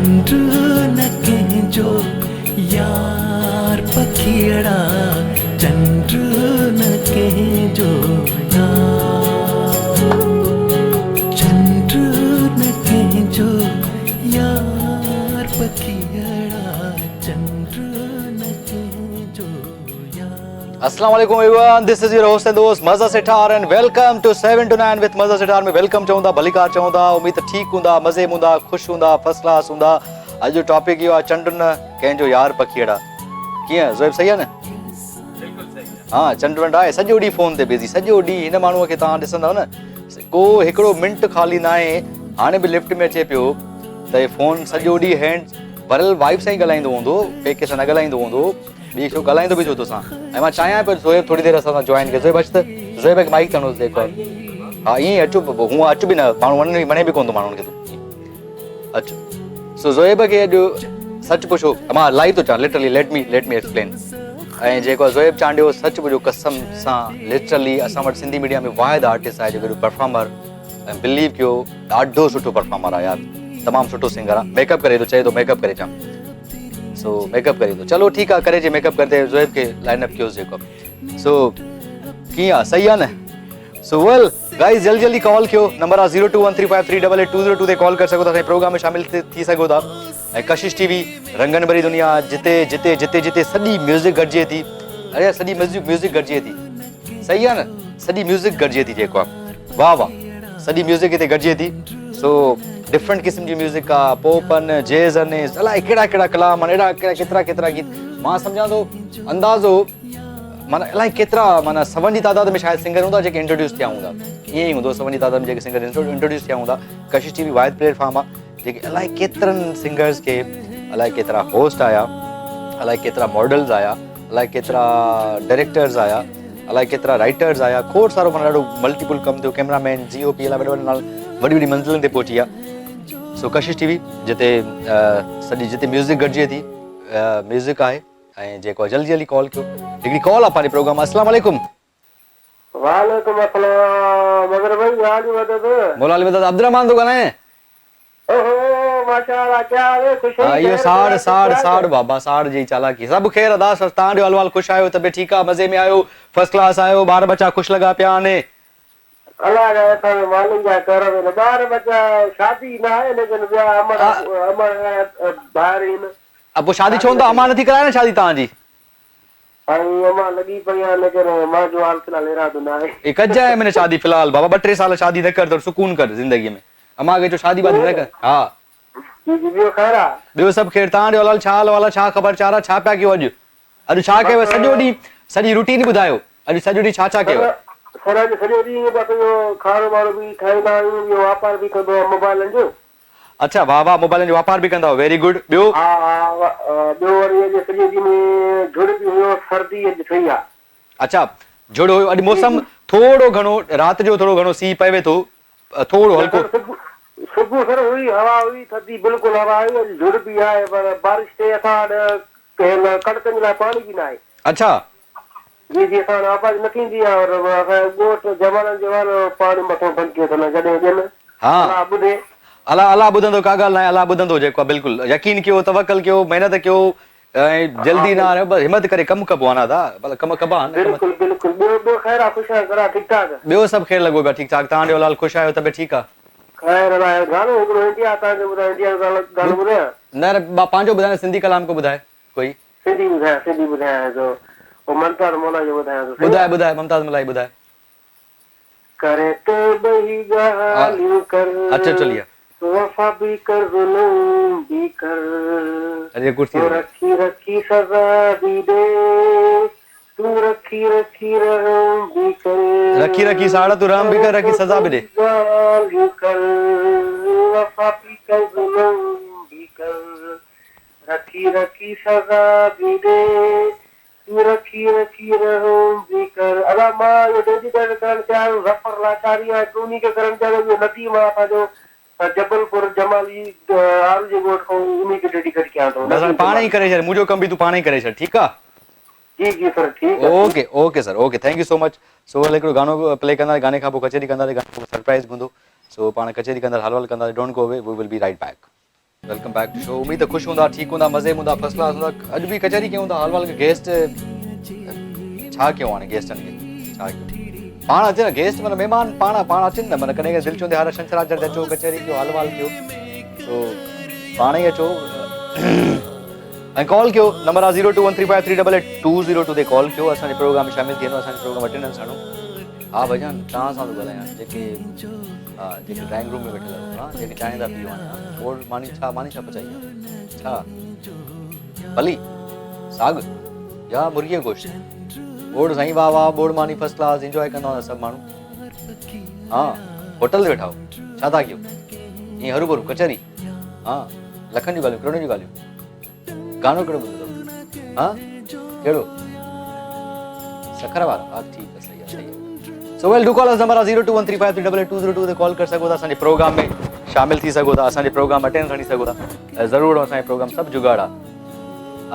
चंद्र न कंहिंजो यार पखिड़ा, चंद्र न कंहिंजो यार, चंद्र न कंहिंजो यार पखिड़ा, चंद्र न कंहिंजो यार। अस्सलाम वालेकुम everyone, this is your host and दोस्त Maza Sithar and welcome to 7 to 9 with Maza Sithar में वेलकम चवंदा, भलीकार चवंदा, उम्मीद ठीक हूंदा, मज़े में हूंदा, ख़ुशि हूंदा, फर्स्ट क्लास हूंदा। अॼु जो टॉपिक इहो आहे चंड न कंहिंजो यार पखिड़ा। कीअं ज़ोएब सही आहे न? बिल्कुलु सही आहे। हाँ, चंड वंड आहे, सॼो ॾींहुं फ़ोन ते बिज़ी, सॼो ॾींहुं हिन माण्हूअ खे तव्हां ॾिसंदव न, को हिकिड़ो मिंट ख़ाली न आहे। हाणे बि लिफ्ट में अचे पियो त हे फ़ोन सॼो ॾींहुं हैंड भरियल वाइफ सां ई ॻाल्हाईंदो हूंदो, ॿिए कंहिं सां न ॻाल्हाईंदो हूंदो, ॿी छो ॻाल्हाईंदो बि छो तोसां। ऐं मां चाहियां पियो ज़ोएब थोरी देरि असां सां जॉइन कयो। ज़ोएब अचु त, ज़ोएब खे माइक तणोसि जेको हा ईअं ई अचो, हूअं अचु बि न, माण्हू वणे बि कोन थो माण्हुनि खे तूं अचु। सो ज़ोएब खे अॼु सच पुछो, मां लाइव थो चवां, लिटरली लेट मी एक्सप्लेन। ऐं जेको आहे ज़ोएब चांडियो सच पुछो कसम सां, लिटरली असां वटि सिंधी मीडिया में वाहिद आर्टिस्ट आहे जेको परफॉर्मर, ऐं बिलीव कयो ॾाढो सुठो परफॉर्मर आहे यार, तमामु सुठो सिंगर आहे। मेकअप करे थो, चए थो मेकअप करे अचां, सो मेकअप करे थो, चलो ठीकु आहे करे जे मेकअप करते ज़ोएब खे लाइनअप कयोसि जेको। सो कीअं आहे, सही आहे न? सो वेल गाइस, जल्दी जल्दी कॉल कयो, नंबर आहे 021353882202 ते कॉल करे सघो था, असांजे प्रोग्राम में शामिल थी सघो था। ऐं कशिश टीवी, रंगन भरी दुनिया, जिते जिते जिते जिते सॼी म्यूज़िक गॾिजे थी, अरे सॼी म्यूज़िक गॾिजे थी, सही आहे न? सॼी म्यूज़िक गॾिजे थी जेको आहे, वाह वाह, सॼी म्यूज़िक हिते गॾिजे थी। सो डिफरेंट क़िस्म जी म्यूज़िक आहे, पॉप आहिनि, जैज़ आहिनि, अलाए कहिड़ा कहिड़ा कलाम आहिनि, अहिड़ा केतिरा केतिरा गीत। मां सम्झां थो अंदाज़ो माना अलाए केतिरा, माना 7 जी तादाद में शायदि सिंगर हूंदा जेके इंट्रोड्यूस थिया हूंदा, ईअं ई हूंदो 7 जी तादाद में जेके सिंगर इंट्रोड्यूस थिया हूंदा। कशिश टीवी वाहिद प्लेटफॉर्म आहे जेके अलाए केतिरनि सिंगर्स खे, अलाए केतिरा होस्ट आया, अलाए केतिरा मॉडल्स आया, अलाए केतिरा डायरेक्टर्स आया, अलाए केतिरा राइटर्स आया, खोड़ सारो माना ॾाढो मल्टीपल कमु थियो, कैमरामैन, GOP, अलाए वॾे वॾे नाल वॾी वॾी मंज़िलुनि ते पहुची आहे। सो कशिश टीवी जिते सॼी जिते म्यूज़िक गॾिजे थी, म्यूज़िक आहे। ऐं जेको आहे जल्दी जल्दी कॉल कयो, हिकिड़ी कॉल आहे पंहिंजे प्रोग्राम। अस्सलाम वालेकुम। वालेकुम अस्सलाम। मगर भाई हाल मदद मौलाली मदद अब्दुर्रहमान थो ॻाल्हायां। ओहो माशाअल्लाह, क्या है? खुश हा, इहो साड़ बाबा, साड़ जी चालाकी, सभु ख़ैर अदास, तव्हां ॾियो हलवाल, ख़ुशि आहियो, तबियत ठीकु आहे, मज़े में आहियो, फर्स्ट क्लास आहियो, ॿार बच्चा ख़ुशि लॻा पिया आहिनि? अल्लाह जा असां मालिक जा करम आहिनि, ॿार बच्चा शादी न आहे लेकिन ॿिया अमर ॿार आहिनि। अब पोइ शादी छो त अमा नथी कराए न शादी तव्हांजी? ऐं अमा लॻी पई आहे लेकिन मुंहिंजो हाल फ़िलहाल इरादो न आहे। कजाए मैंने शादी फिलहाल बाबा, 2-3 साल शादी न कर, तो सुकून कर ज़िंदगी में। अमा खे जो शादी वादी न कर। हा ॿियो ख़ैर आहे? ॿियो सभु ख़ैर, तव्हां ॾियो हलाल, छा हाल वाला, छा ख़बर चारा, छा पिया कयो अॼु? अॼु छा कयो सॼो ॾींहुं, सॼी रूटीन ॿुधायो, अॼु सॼो ॾींहुं छा कयो? सर अॼु सॼो ॾींहुं बसि इहो खारो वारो बि ठाहींदा आहियूं, इहो वापार बि कंदो आहे मोबाइलनि जो। अच्छा, वाह वाह, मोबाइलनि जो वापार बि कंदा, वेरी गुड। ॿियो? हा ॿियो वरी अॼु सॼे ॾींहं में झुड़ बि हुयो, सर्दी अॼु ठही आहे। अच्छा, झुड़ हुयो, अॼु मौसम थोरो घणो राति जो थोरो घणो सीउ पवे थो, थोरो हल्को। सुबुह सर हुई हवा हुई थधी, बिल्कुलु हवा आई, अॼु झुड़ बि आहे, पर बारिश ते असां कणकनि जे लाइ पाणी बि न आहे। अच्छा जी जी, असां आवाज़ न थींदी आहे, और असांजो ॻोठ जवाननि जवान पाणी मथां बंदि कयो अथनि जॾहिं ॾियनि। हा ॿुधे अलाह ॿुधंदो, का ॻाल्हि न आहे, अलाह ॿुधंदो जेको आहे, बिल्कुलु यकीन कयो, तवक्कल कयो, महिनत कयो, ऐं जल्दी न हाणे बसि हिमत करे कमु कबो आहे न दा, भला कमु कबा आहिनि। बिल्कुलु बिल्कुलु। ॿियो ख़ैर आहे? ख़ुशि आहे? ठीकु ठाक? ॿियो सभु ख़ैर लॻो पिया, ठीकु ठाक। तव्हां ॾियो हाल, ख़ुशि आहियो, तबियत ठीकु आहे? ख़ैर आहे। गानो हिकिड़ो इंडिया तव्हांखे ॿुधायो, इंडिया जो गानो ॿुधायां? न पंहिंजो ॿुधाए, सिंधी कलाम को ॿुधाए कोई। सिंधी ॿुधायां थो, ममताज़ मौला जो ॿुधायां थो। ॿुधाए ममताज़ मलाई ॿुधाए। करे तो बही गालियूं कर, अच्छा चलिए, वफा भी कर, जुल्म भी कर, अरे कुर्सी तो रखी रखी सजा भी दे, तू रखी रखी रहम भी कर, रखी रखी साड़ा तू रहम भी कर, रखी सजा भी दे, गालियूं कर, वफा भी कर, जुल्म भी कर, रखी रखी सजा भी दे, तू रखी रखी रहम भी कर। अला मां यो डेडिकेट करण चाहियां रफर लाचारी आहे, टूनी के करण चाहियां, यो नदी मां असांजो जबलपुर जमाली आरू जे ॻोठ खां उन्हीं खे डेडिकेट कयां थो। बस पाण ई करे छॾ, मुंहिंजो कम बि तूं पाण ई करे छॾ, ठीकु आहे? जी जी सर, ठीकु आहे। Okay okay sir, okay, thank you so much. So हल हिकिड़ो गानो प्ले कंदा, गाने खां पोइ कचेरी कंदासीं, गाने खां पोइ सरप्राइज़ हूंदो। सो पाण कचेरी कंदा, हल कंदा, don't go away, we will be right back. Welcome back to show. उम्मीद है खुश हूंदा, ठीक हूंदा, मज़े में हूंदा, फर्स्ट क्लास हूंदा। अॼु बि कचहरी कयूं था हाल वाल के गेस्ट छा कयूं हाणे गेस्टनि खे छा कयूं पाण अचे न गेस्ट माना महिमान पाण अचनि न माना कॾहिं दिलि चवंदे हर शंकराचार्य अचो कचहरी कयो हाल वाल कयो तो पाण ई अचो ऐं कॉल कयो नंबर आहे 0213538820 ते कॉल कयो असांजे प्रोग्राम में शामिल थी वञो असांजे प्रोग्राम अटेंडेंस आणो। हा भॼन तव्हां सां थो ॻाल्हायां जेके ड्राइंग रूम में वेठल आहियो जेके चांहि था पीओ बोर मानी छा पचाई आहे छा भली साग या मुर्गी गोश्त बोर्ड साईं वाह वाह बोर्ड मानी फर्स्ट क्लास एंजॉय कंदा हुआ सभु माण्हू हाँ होटल ते वेठा हो छा था कयो ईअं हरू भरू कचहरी हाँ लखनि जूं ॻाल्हियूं करोड़नि जूं ॻाल्हियूं गानो कहिड़ो ॿुधो अथव हाँ कहिड़ो सखर वारो हा ठीकु आहे सही आहे सो well do call us number 0213538820 ते कॉल करे सघो था असांजे प्रोग्राम में शामिल थी सघो था असांजे प्रोग्राम अटेंड खणी सघो था ज़रूरु असांजे प्रोग्राम सभु जुगाड़ आहे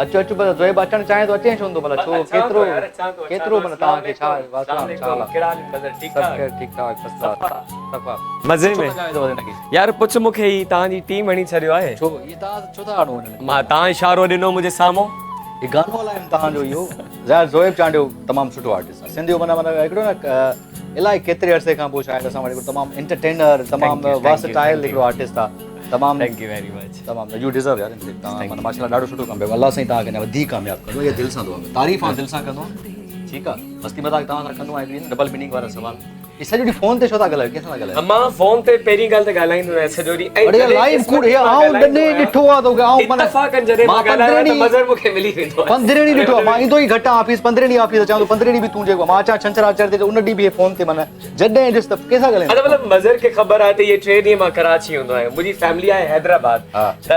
अचो पर ज़ोएब अचणु चाहे थो अचे छो हूंदो भला छो केतिरो माना तव्हांखे छा ठीकु ठाक मज़े में यार पुछ मूंखे ही तव्हांजी टीम हणी छॾियो आहे छो ये तव्हां छो था आणो मां तव्हां इशारो ॾिनो मुंहिंजे साम्हूं ये गानो हलाइनि तव्हांजो इहो ज़ाहिर ज़ोएब चांडियो तमामु सुठो आर्टिस्ट आहे सिंधी माना हिकिड़ो न इलाही केतिरे अरसे खां पोइ शायदि असां वटि तमामु एंटरटेनर तमामु वर्सटाइल हिकिड़ो आर्टिस्ट आहे तमामु थैंक यू वेरी मच तमामु यू डिज़र्व यार तव्हां माना माशाल्लाह ॾाढो सुठो कमु कयो अलाह साईं तव्हांखे वधीक कामयाबु कंदो इहा दिलि सां दुआ तारीफ़ आहे दिलि सां कंदो ठीकु आहे मस्ती मज़ाक तव्हां सां कंदो आहियां डबल मीनिंग वारा सुवाल ये सॼो ॾींहुं फोन ते छो था ॻाल्हायो कंहिंसां था ॻाल्हायो मां फोन ते पहिरीं ॻाल्हि त ॻाल्हाईंदो आहियां सॼो ॾींहुं अरे लाइव कूड़ हे आऊं ॾने ॾिठो आहे तो आऊं माना इत्तफ़ाक़न जॾहिं मां ॻाल्हायां त मज़र मूंखे मिली वेंदो आहे 15 ॾींहं ॾिठो आहे मां ईंदो ई घटि ऑफिस 15 ॾींहं ऑफिस अचां थो 15 ॾींहं बि तूं जेको मां अचां छंछरु ते उन ॾींहुं बि फोन ते माना जॾहिं ॾिस त कंहिंसां ॻाल्हाईं मतिलबु मज़र खे ख़बर आहे त इहे 3 ॾींहं मां कराची हूंदो आहियां मुंहिंजी फैमिली आहे हैदराबाद त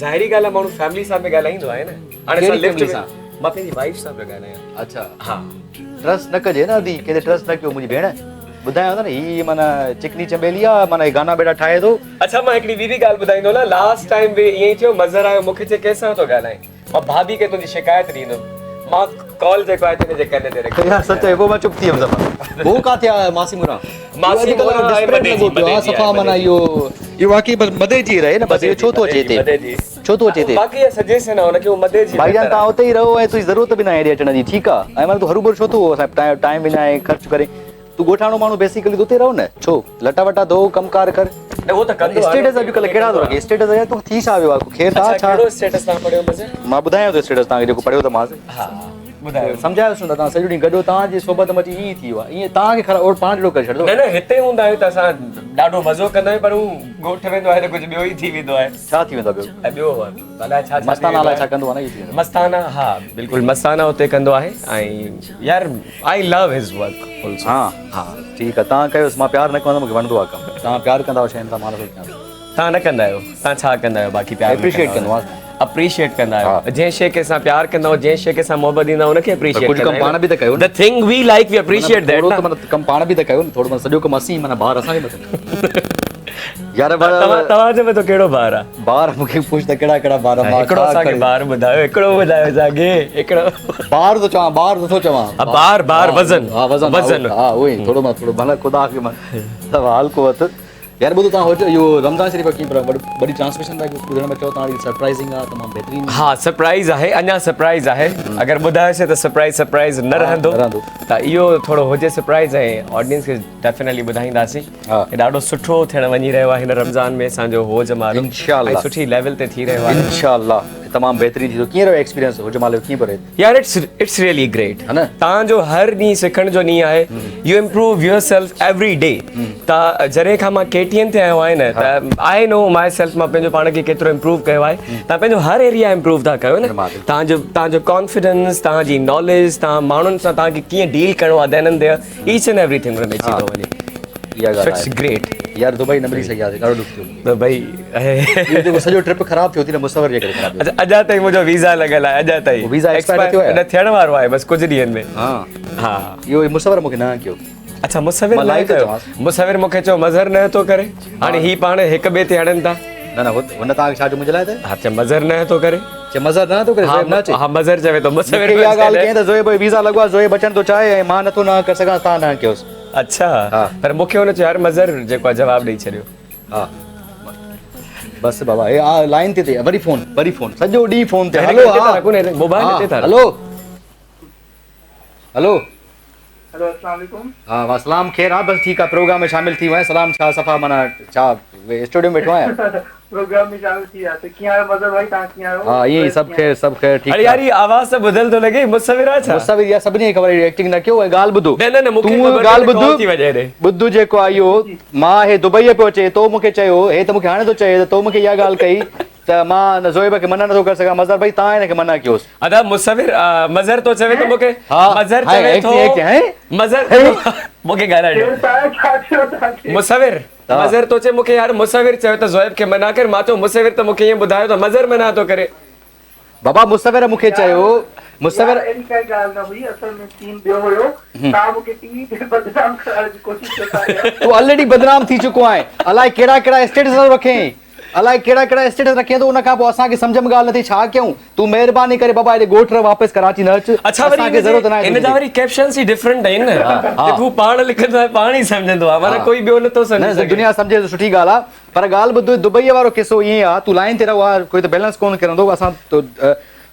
ज़ाहिरी ॻाल्हि आहे माण्हू फैमिली सां बि ॻाल्हाईंदो आहे न हाणे असां लिफ्ट में मां पंहिंजी वाइफ सां पियो ॻाल्हायां अच्छा हा ट्रस्ट न कजे न अदी केते ट्रस्ट न कयो मुंहिंजी भेण ॿुधायो न ही माना चिकनी चमेली आहे माना गाना बेटा ठाहे थो अच्छा मां हिकिड़ी ॿी ॻाल्हि ॿुधाईंदो न लास्ट टाइम बि ईअं ई थियो मज़र आयो मूंखे चए कंहिंसां थो ॻाल्हाए मां भाभी खे तुंहिंजी शिकायत ॾींदुमि मां कॉल जेको आहे तुंहिंजे कन ते रखी यार सच है वो मैं चुप थी हम ज़फर वो काथे आहे मासी मुरा सफ़ा माना इहो वाकई बस मदे जी रहे न बस इहो छो थो अचे हिते छो थो अचे हिते बाक़ी सजेशन आहे हुनखे मदे जी भाईजान तव्हां उते ई रहो ऐं तुंहिंजी ज़रूरत बि न आहे हेॾे अचण जी ठीकु आहे ऐं माना तूं हरू भरू छो थो टाइम विञाए ख़र्च करे तूं ॻोठाणो माण्हू बेसिकली उते रहो न छो लटा वटा धो कमकार कर उहो त कंदो स्टेटस अॼुकल्ह कहिड़ा थो रखे स्टेटस आहे तूं थी छा वियो आहे ख़ैर छा कहिड़ो स्टेटस तव्हां पढ़ियो मज़र मां ॿुधायां थो स्टेटस तव्हांखे जेको पढ़ियो त मां हा ॿुधायो सम्झायोसि न तव्हां सॼो ॾींहुं गॾो तव्हांजी सोबत में ईअं ई थी वियो आहे ईअं तव्हांखे ख़राबु और पाण जहिड़ो करे छॾंदो न हिते हूंदा आहियूं त असां ॾाढो मज़ो कंदा आहियूं पर हू ॻोठ वेंदो आहे त कुझु ॿियो ई थी वेंदो आहे छा थी वेंदो ॿियो ऐं ॿियो अलाए छा मस्ताना अलाए छा कंदो आहे न इहो थी वेंदो मस्ताना हा बिल्कुलु मस्ताना हुते कंदो आहे ऐं यार आई लव हिज वर्क हा हा ठीकु आहे तव्हां कयोसि मां प्यारु न कंदो मूंखे वणंदो आहे कमु तव्हां प्यारु कंदा आहियो शयुनि सां मां नथो कयां तव्हां न कंदा आहियो तव्हां छा कंदा आहियो बाक़ी प्यार एप्रिशिएट कंदो आहे अप्रिशिएट कंदा आहियो जंहिं शइ खे असां प्यार कंदा आहियूं जंहिं शइ खे असां मोहबत ॾींदा आहियूं उनखे अप्रिशिएट कुझु कमु पाण बि त कयो the thing we like we appreciate that कमु पाण बि त कयो न थोरो माना सॼो कमु असीं माना ॿार असांखे मथां यार तव्हांजे में त कहिड़ो ॿार आहे ॿार मूंखे पुछ त कहिड़ा कहिड़ा ॿार हिकिड़ो असांखे ॿार ॿुधायो हिकिड़ो ॿुधायो असांखे हिकिड़ो ॿार थो चवां ॿार नथो चवां ॿार वज़न हा वज़न हा उहो ई थोरो मां थोरो भला ख़ुदा खे मां हल्को हथु यार ॿुधो तव्हां इहो रमज़ान शरीफ़ कीअं पर वॾी ट्रांसमिशन था ॿुधण में चओ तव्हांजी सरप्राइज़िंग आहे तमामु बहितरीनु हा सरप्राइज़ आहे अञा सरप्राइज़ आहे अगरि ॿुधायोसीं त सरप्राइज़ न रहंदो त इहो थोरो हुजे सरप्राइज़ ऐं ऑडियंस खे डेफिनेटली ॿुधाईंदासीं हे ॾाढो सुठो थियण वञी रहियो आहे हिन रमज़ान में असांजो हो जमालो इंशाअल्लाह सुठी लेवल ते थी रहियो आहे इंशाअल्लाह तमामु बहितरीनु थी थो कीअं रहियो एक्सपीरियंस हो जमालो कीअं पियो रहे यार इट्स रियली ग्रेट है न तव्हांजो हर ॾींहुं सिखण जो ॾींहुं आहे U improve your self every day त जॾहिं खां मां KTN ते आयो आहियां न त आई नो माई सेल्फ मां पंहिंजो पाण खे केतिरो इम्प्रूव कयो आहे तव्हां पंहिंजो हर एरिया इम्प्रूव था कयो न तव्हांजो कॉन्फिडेंस तव्हांजी नॉलेज तव्हां माण्हुनि सां तव्हांखे कीअं डील करिणो आहे then and there each and everything हुन में अची थो वञे इट्स ग्रेट यार दुबई न मिली सघी आहे ॾाढो ॾुख थियो दुबई सॼो ट्रिप ख़राबु थियो थी न मुसवर जे करे ख़राबु अच्छा अञा ताईं मुंहिंजो वीज़ा लॻल आहे अञा ताईं वीज़ा एक्सपायर थियो आहे न थियण वारो आहे बसि कुझु ॾींहंनि में हा हा इहो मुसवर मूंखे न कयो अच्छा मुसविर मूंखे चओ मज़र न थो करे हाणे ही पाण हिक ॿिए ते हणनि था न हुन तव्हांखे छा मुंहिंजे लाइ हा मज़र न थो करे मज़र न थो करे हा मज़र चवे थो मुसविर इहा ॻाल्हि कयईं त ज़ोएब वीज़ा लॻो आहे ज़ोएब अचण थो चाहे ऐं मां नथो न करे सघां तव्हां न कयोसि अच्छा पर मूंखे हुन चयो यार मज़र जेको आहे जवाबु ॾेई छॾियो हा बस बाबा ए आ लाइन ते वरी फोन सॼो ॾींहुं फोन ते हलो मोबाइल ते था हलो हलो हेलो अस्सलाम वालेकुम। हाँ वासलाम खैर हाँ बस ठीक है प्रोग्राम में शामिल थी हुआ है सलाम छा सफ़ा माना छा स्टूडियो में बैठो आहियां प्रोग्राम में शामिल थी आते कीअं आयो मज़र भाई तव्हां कीअं आयो? हाँ ईअं ई सब खैर ठीक अरे यार ये आवाज से बदल तो लगे मुसविर अच्छा मुसविर या सभिनी खे ख़बर आहे एक्टिंग न कयो ऐं ॻाल्हि ॿुधो न मूंखे तूं ख़बर ॻाल्हि आहे कौन थी ॿुध वजह रे ॿुध जेको आहे इहो मां हे दुबई पियो अचे तो मूंखे चयो हे त मूंखे हाणे थो चए त तो मूंखे इहा ॻाल्हि कई त मां ज़ोएब खे मना नथो करे सघां मज़र भाई तव्हां हिनखे मना कयोसि अदा मुसविर मज़र तो चवे तो मूंखे हाँ, मज़र हाय, चवे एक तो थी, एक थी, हैं? मज़र मूंखे ॻाल्हाइणो छा थियो तव्हांखे? मुसविर हाँ। मज़र तो चे मूंखे यार मुसविर चयो त ज़ोएब खे मना कर मां चयो मुसविर त मूंखे ईअं ॿुधायो त मज़र मना थो करे बाबा मुसविर मूंखे चयो मुसविर यार, अहिड़ी काई ॻाल्हि न हुई असल में सीन ॿियो हुयो तव्हां मूंखे टीवी ते बदनाम करण जी कोशिशि कंदा आहियो। तूं ऑलरेडी बदनाम थी चुको आहे अलाए कहिड़ा स्टेटस रखें अलाए कहिड़ा स्टेटस रखें तो उन खां पोइ असांखे सम्झ में ॻाल्हि नथी छा कयूं तूं महिरबानी करे बाबा हेॾे ॻोठ वापसि कराची न अच अच्छा वरी असांखे ज़रूरत न आहे इन जा वरी कैप्शंस ई डिफरेंट आहिनि न हाँ। जेको पाण लिखंदो आहे पाण ई सम्झंदो आहे माना हाँ। कोई ॿियो नथो सम्झी न सघे दुनिया सम्झे त सुठी ॻाल्हि आहे पर ॻाल्हि ॿुध दुबई वारो किसो ईअं आहे तूं लाइन ते रहो आहे कोई त बैलेंस कोन करंदो असां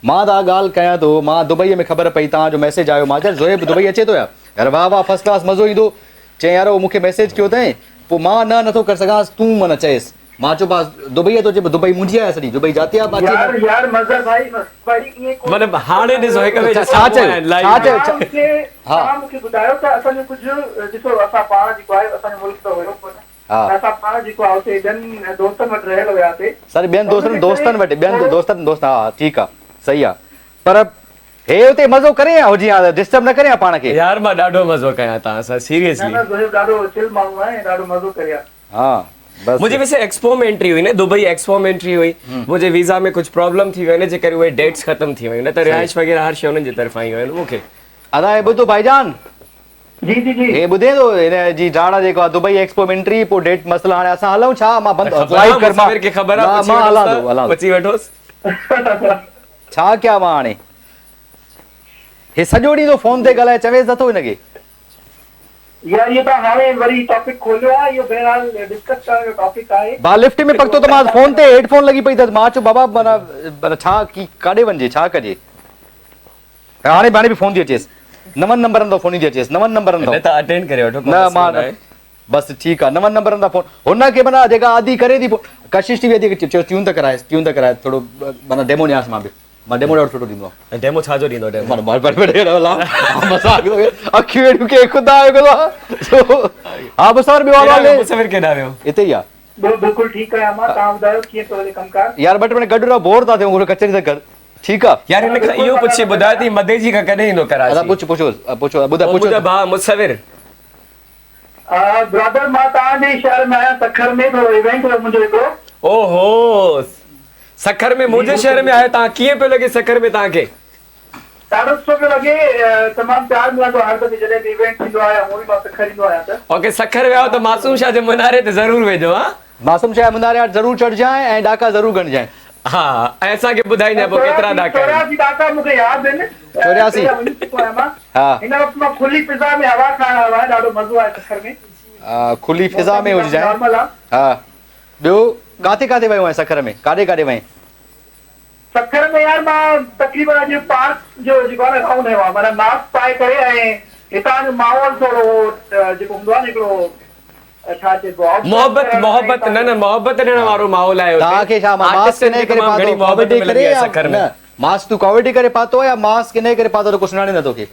मां त ॻाल्हि कयां थो मां दुबई में ख़बर पई तव्हांजो मैसेज आयो मां चयो ज़ोएब दुबई अचे थो यार वाह वाह फर्स्ट क्लास मज़ो ईंदो चई यार मूंखे मैसेज कयो अथई पोइ मां नथो करे सघांसि तूं माना चएसि मां चयो बस दुबई तो चए दुबई मुंहिंजी आहे सॼी दुबई जाते आहे यार मज़र भाई ईअं कोन मतलब हाणे ॾिसो हिक ॿिए छा जे साम्हूं चयो? आहिनि, live छा में। चयो? तव्हां मूंखे ॿुधायो त असांजो कुझु ॾिसो असां पाण जेको आहे असांजो मुल्क त हुयो कोन हाँ। असां पाण जेको आहे हुते ॿियनि दोस्तनि वटि रहियल हुयासीं सर ॿियनि दोस्तनि वटि ॿियनि दोस्त हा ठीकु आहे सही आहे पर हे हुते मज़ो करे या हुजी डिस्टर्ब न करे या पाण खे यार मां ॾाढो मज़ो कयां तव्हां सां न सीरियसली न ज़ोहिब ॾाढो चिल माण्हू आहे ऐं ॾाढो मज़ो करिया हा बस मुंहिंजी वैसे एक्सपो में एंट्री हुई न दुबई एक्सपो में एंट्री हुई मुंहिंजे वीज़ा में कुझु प्रॉब्लम थी वियो हिन जे करे उहे डेट्स ख़तम थी वियूं न त रिहाइश वग़ैरह हर शइ हुननि जे तरफ़ां ई हुयूं मूंखे अदा हे ॿुधो भाईजान जी जी जी हे ॿुधे थो हिन जी जाड़ा जेको आहे दुबई एक्सपो में एंट्री पोइ डेट मसला हाणे असां हलूं छा मां बंदि लाइव कर मां खे ख़बर आहे मां हलां थो अची वठोसि छा कयां मां हाणे हे सॼो ॾींहुं फोन ते ॻाल्हाए चवेसि नथो हिनखे यार ये तो हाणे वरी टॉपिक खोलियो आहे इहो बहरहाल डिस्कस करण जो टॉपिक आहे मां लिफ्ट में पहुतो त मां फोन ते हेडफोन लॻी पई त मां चयो बाबा माना छा की काॾे वञिजे छा कजे हाणे बि फोन थी अचेसि 9 नंबरनि तां फोन थी अचेसि 9 नंबरनि न तां त अटेंड करे वठो न मां बसि ठीकु आहे 9 नंबरनि तां फोन हुनखे माना जेका आदि करे थी कशिश थी वेंदी चयो ट्यून त कराए थोरो माना डेमो ॾियांसि मां डेमो ॾाढो सुठो ॾींदो आहियां डेमो छाजो ॾींदो डेमो अखियूं हेठियूं के ख़ुदा हा बसर ॿियो हवाले मुसविर केॾां वियो हिते ई आहे बिल्कुलु ठीकु आहियां मां तव्हां ॿुधायो कीअं थो हले कमकार यार बट मैंने गॾु रहो बोर था थियूं कचहरी त कर ठीकु आहे यार हिन खां इहो पुछी ॿुधाए थी मदे जी खां कॾहिं ईंदो कराची पुछो ॿुधा मुंहिंजा भाउ मुसविर ब्रदर मां तव्हांजे शहर में आहियां सखर में थोरो इवेंट हुयो मुंहिंजो हिकिड़ो ओहो सखर में मुंहिंजे शहर में आयो तव्हां कीअं पियो लॻे सखर में तव्हांखे ॾाढो सुठो पियो लॻे तमामु प्यार मिलंदो आहे हर दफ़े जॾहिं बि इवेंट थींदो आहे हूअं ई मां सखर ईंदो आहियां त ओके सखर विया त मासूम शाह जे मुनारे ते ज़रूरु वेझो हा मासूम शाह मुनारे ज़रूरु चढ़जांइ ऐं ॾाका ज़रूरु गणजांइ हा ऐं असांखे ॿुधाईंदा पोइ केतिरा ॾाका आहिनि 84 ॾाका मूंखे यादि आहिनि 84 वञी चुको आहियां मां हा हिन वक़्तु मां खुली फिज़ा में हवा खाइण आयो आहियां ॾाढो मज़ो आहे सखर में खुली फिज़ा में हुजजांइ नॉर्मल आहे हा ॿियो काथे वियो आहीं सखर में काॾे वहीं सखर में यार मां तक़रीबन अॼु पार्क जो जेको आहे न राउंड आयो आहे माना मास्क पाए करे ऐं हितां जो माहौल थोरो जेको हूंदो आहे न हिकिड़ो छा चइबो आहे मोहबत मोहबत ॾियण वारो माहौल आहे तव्हांखे छा मास्क इन करे पातो कोविड करे सखर में मास्क तूं कोविड करे पातो या मास्क इन करे पातो त कुझु सुञाणे न तोखे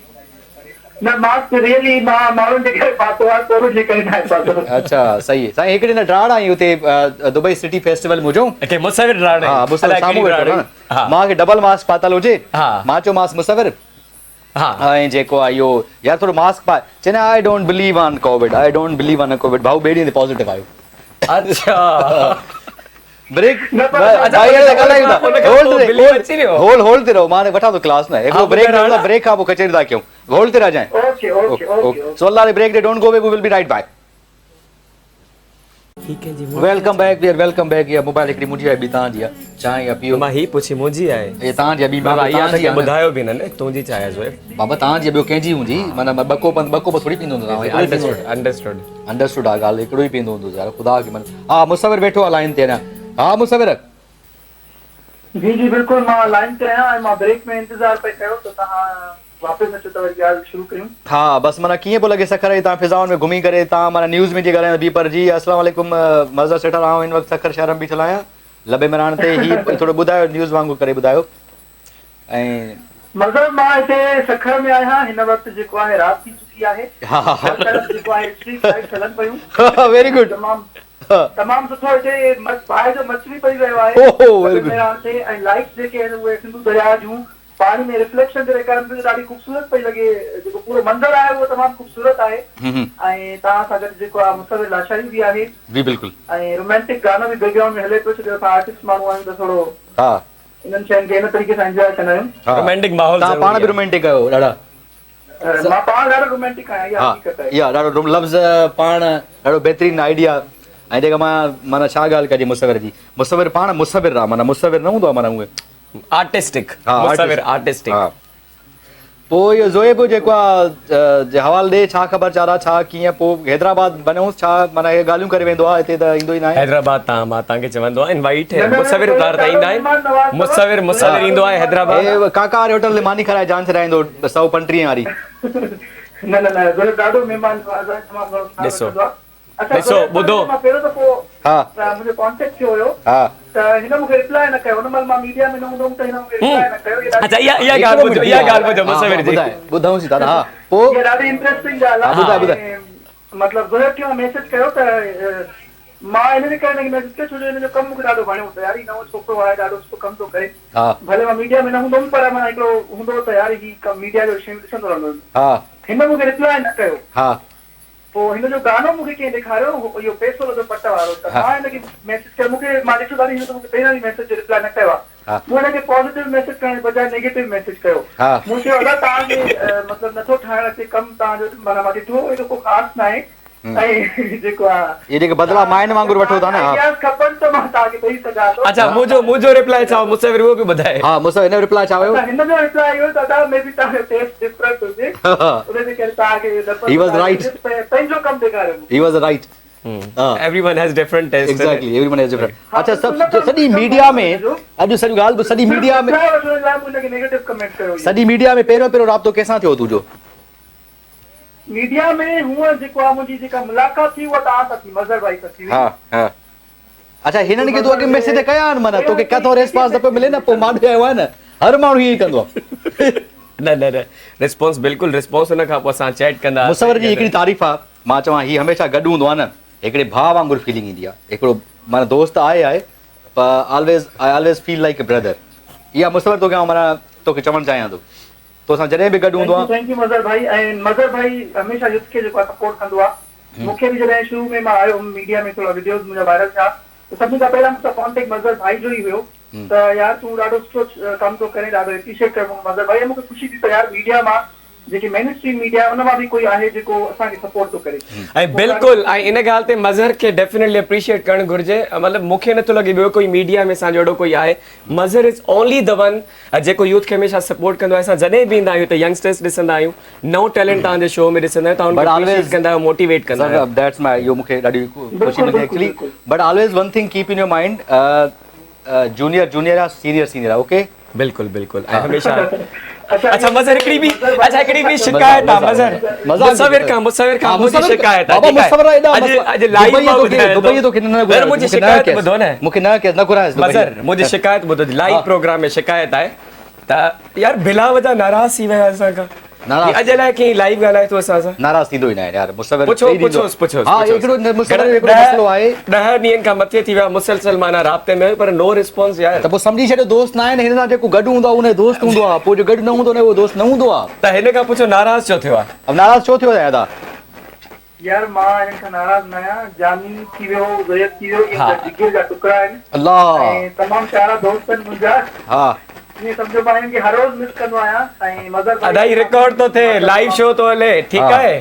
न मास्क रियली मां माण्हुनि जे करे पातो आहे कोविड जे करे न पातो अच्छा सही आहे साईं हिकिड़ी न ड्राड़ आई हुते दुबई सिटी फेस्टिवल मुंहिंजो के मुसविर ड्राड़ हा मुसविर साम्हूं वेठो न मांखे डबल मास्क पातल हुजे मां चयो मास्क मुसविर हा ऐं जेको आहे इहो यार थोरो मास्क पाए चए I don't believe on Covid भाऊ ॿिए ॾींहं ते पॉज़िटिव आयो अच्छा ब्रेक होल्ड ते रहो मां वठां थो क्लास न हिकिड़ो ब्रेक खां पोइ कचहरी था कयूं होल्ड ते रहिजांइ ओके ओके ओके सो अल्लाह break day don't go away we will be right back ठीक है जी वेलकम बैक या मोबाइल हिकिड़ी मुंहिंजी आहे ॿी तव्हांजी आहे चांहि या पीओ मां ही पुछी मुंहिंजी आहे हे तव्हांजी आहे ॿी बाबा इहा तव्हांजी त आहे न। ॿुधायो बि न तुंहिंजी चाहे जो बाबा तव्हांजी ॿियो कंहिंजी हूंदी माना ॿको थोरी पींदो हूंदो अंडरस्टूड अंडरस्टूड आहे ॻाल्हि हिकिड़ो ई पींदो हूंदो यार ख़ुदा खे मन हा मुसविर वेठो आहे लाइन ते अञा हा मुसविर जी जी बिल्कुल मां लाइन ते आहियां ऐं मां ब्रेक में इंतज़ार पे कयो त तव्हां वापसि अचो त वरी ॻाल्हि शुरू कयूं। हा बस माना कीअं पियो लॻे सखर तव्हां फिज़ाउनि में घुमी करे तव्हां माना न्यूज़ में जी ॻाल्हायो बी पर जी अस्सलाम वालेकुम मज़र सेठर आउं हिन वक़्तु सखर शहर में बीठल आहियां लबे मिरान ते ही थोरो ॿुधायो न्यूज़ वांगुरु करे ॿुधायो। ऐं मज़र मां हिते सखर में आहियां हिन वक़्तु जेको आहे राति थी चुकी आहे जेको आहे स्ट्रीट लाइट हलनि पियूं वेरी गुड तमामु सुठो हिते बाहि जो मच बि पई रहियो आहे ऐं लाइट्स जेके आहिनि उहे सिंधु दरिया जूं पाणी में रिफ्लेक्शन जे कारण बि ॾाढी ख़ूबसूरत पई लॻे जेको पूरो मंज़र आहे उहो तमामु ख़ूबसूरत आहे ऐं तव्हां सां गॾु जेको आहे मुसविर लाशारी बि आहे जी बिल्कुलु ऐं रोमांटिक गानो बि बैकग्राउंड में हले पियो छो जो असां आर्टिस्ट माण्हू आहियूं त थोरो हा इन्हनि शयुनि खे इन तरीक़े सां एंजॉय कंदा आहियूं। रोमांटिक माहौल तव्हां पाण बि रोमांटिक आहियो ॾाढा मां पाण ॾाढो रोमांटिक आहियां इहा हक़ीक़त आहे। इहा ॾाढो लफ़्ज़ पाण ॾाढो बहितरीनु आइडिया ऐं जेका माना छा ॻाल्हि कजे मुसविर जी मुसविर पाण मुसविर आहे माना मुसविर न हूंदो आहे माना उहे आर्टिस्टिक मुसविर आर्टिस्टिक पोइ इहो ज़ोएब जेको आहे हवाले ॾे छा ख़बर चारा छा कीअं पोइ हैदराबाद वञूंसि छा माना इहे ॻाल्हियूं करे वेंदो आहे हिते त ईंदो ई न आहे हैदराबाद मां तव्हांखे चवंदो आहियां इनवाइट है मुसविर तार ईंदा आहिनि मुसविर ईंदो आहे हैदराबाद काका वारे होटल ते मानी खाराए जान छॾाईंदो 135 वारी न न न ॾाढो महिमान ॾिसो ॾिसो ॿुधो मां पहिरियों दफ़ो मुंहिंजो कॉन्टेक्ट थियो हुयो त हिन मूंखे रिप्लाई न कयो हुन महिल मां मीडिया में न हूंदो त हिन मूंखे रिप्लाई न कयो अच्छा इहा ॻाल्हि ॿुधो मुसविर जी ॿुधाऊं सी दादा हा पोइ इहा ॾाढी इंट्रेस्टिंग ॻाल्हि आहे मतिलबु ज़ोएब खे मां मैसेज कयो त मां हिन जे करे मैसेज कयो छो जो हिन जो कमु मूंखे ॾाढो वणियो त यार नओं छोकिरो आहे ॾाढो सुठो कमु थो करे भले मां मीडिया में न हूंदुमि पर मां हिकिड़ो हूंदो त यार ही कमु मीडिया जो शयूं ॾिसंदो रहंदुमि हिन मूंखे रिप्लाई न कयो पोइ हिन जो गानो मूंखे कंहिं ॾेखारियो इहो पैसो लॻो पट वारो त मां हिनखे मैसेज कयो मूंखे मां ॾिठो ॾाढी हिन त मूंखे पहिरियों ई मैसेज जो रिप्लाई न कयो आहे मूं हिनखे पॉज़िटिव मैसेज करण जे बजाए नेगेटिव मैसेज कयो मूं चयो अगरि तव्हांखे मतिलबु नथो ठाहिण अचे कमु तव्हांजो माना मां ॾिठो एॾो को ख़ासि न आहे ऐं जेको आहे ये जेके बदला माइन वांगुरु वठो था न खपनि त मां तव्हांखे ॾेई सघां थो। अच्छा मुंहिंजो रिप्लाई छा मुसविर उहो बि ॿुधाए हा मुसविर हिन रिप्लाई छा हुयो हिन जो रिप्लाई इहो दादा मे बि तव्हांजो टेस्ट डिफरेंट हुजे उन जे करे तव्हांखे he was right पंहिंजो कमु ॾेखारियो he was right everyone has different taste exactly everyone has different अच्छा सॼी मीडिया में अॼु सॼी ॻाल्हि सॼी मीडिया में नेगेटिव कमेंट कयो सॼी मीडिया में पहिरियों राब्तो कंहिंसां थियो तुंहिंजो मीडिया में हूअं जेको आहे मुंहिंजी जेका मुलाक़ात थी उहा तव्हां सां थी मज़र भाई सां थी अच्छा हिननि खे तूं अॻे मैसेज कया आहिनि माना तोखे किथां रेस्पॉन्स न पियो मिले न पोइ मां आयो आहे न हर माण्हू ईअं ई कंदो आहे न रिस्पॉन्स बिल्कुलु रिस्पॉन्स हुन खां पोइ असां चैट कंदा मुसविर जी हिकिड़ी तारीफ़ आहे मां चवां हीअ हमेशह गॾु हूंदो आहे न हिकिड़े भाउ वांगुरु फीलिंग ईंदी आहे हिकिड़ो माना दोस्त आहे पर I always feel like a brother इहा मुसविर तोखे माना तोखे चवणु चाहियां थो तो असां जॾहिं बि गॾु हूंदो आहे थैंक यू मज़र भाई ऐं मज़र भाई हमेशह युथ खे जेको आहे सपोर्ट कंदो आहे मूंखे बि जॾहिं शुरू में मां आयो मीडिया में थोरा वीडियोस मुंहिंजा वायरल थिया त सभिनी खां पहिरियों मूंसां कॉन्टेक्ट मज़र भाई जो ई हुयो त यार तूं ॾाढो सुठो कमु थो करे ॾाढो एप्रिशिएट कयो मज़र भाई मूंखे ख़ुशी थी त यार मीडिया मां जेकी मेन स्ट्रीम मीडिया उन मां बि कोई आहे जेको असांखे सपोर्ट थो करे ऐं बिल्कुलु ऐं इन ॻाल्हि ते मज़हर खे डेफिनेटली अप्रिशिएट करणु घुरिजे मतिलबु मूंखे नथो लॻे ॿियो कोई मीडिया में असांजो अहिड़ो कोई आहे Mazhar is only the one जेको यूथ खे हमेशह सपोर्ट कंदो आहे असां जॾहिं बि ईंदा आहियूं त यंगस्टर्स ॾिसंदा आहियूं नओं टैलेंट तव्हांजे शो में ॾिसंदा आहियूं तव्हां ऑलवेज़ कंदा आहियो मोटिवेट कंदा आहियो दैट्स माय इहो मूंखे ॾाढी ख़ुशी मिली actually but always one thing keep in your mind junior आहे सीनियर आहे ओके बिल्कुल ऐं हमेशह अच्छा मज़हर हिकिड़ी बि शिकायत आहे मज़हर मुसविर खां मुंहिंजी शिकायत आहे अॼु लाइव मां ॿुधायां मुंहिंजी शिकायत ॿुधो न मूंखे न के न घुराए मज़हर मुंहिंजी शिकायत ॿुधो लाइव प्रोग्राम में शिकायत आहे त यार बिला वजा नाराज़ थी विया असां खां अॼु लाइ कीअं लाइव ॻाल्हाए थो असां सां नाराज़ थींदो ई न आहे यार मुसविर पुछोसि हा हिकिड़ो मसलो आहे 10 ॾींहंनि खां मथे थी विया मुसलसल माना राब्ते में पर नो रिस्पॉन्स यार त पोइ सम्झी छॾियो दोस्त न आहे न हिन सां जेको गॾु हूंदो आहे उन दोस्त हूंदो आहे पोइ जो गॾु न हूंदो न उहो दोस्त न हूंदो आहे त हिन खां पुछो नाराज़ छो थियो आहे अब नाराज़ छो थियो आहे दादा यार मां हिन खां नाराज़ न आहियां जानी थी वियो ज़ोएब थी वियो इहे जिगर जा टुकड़ा आहिनि अल्लाह ऐं तमामु प्यारा दोस्त आहिनि मुंहिंजा हा ईअं सम्झो मां हिननि खे हर रोज़ मिस कंदो आहियां ऐं मज़र अदाई रिकॉर्ड थो थिए लाइव शो थो हले ठीकु आहे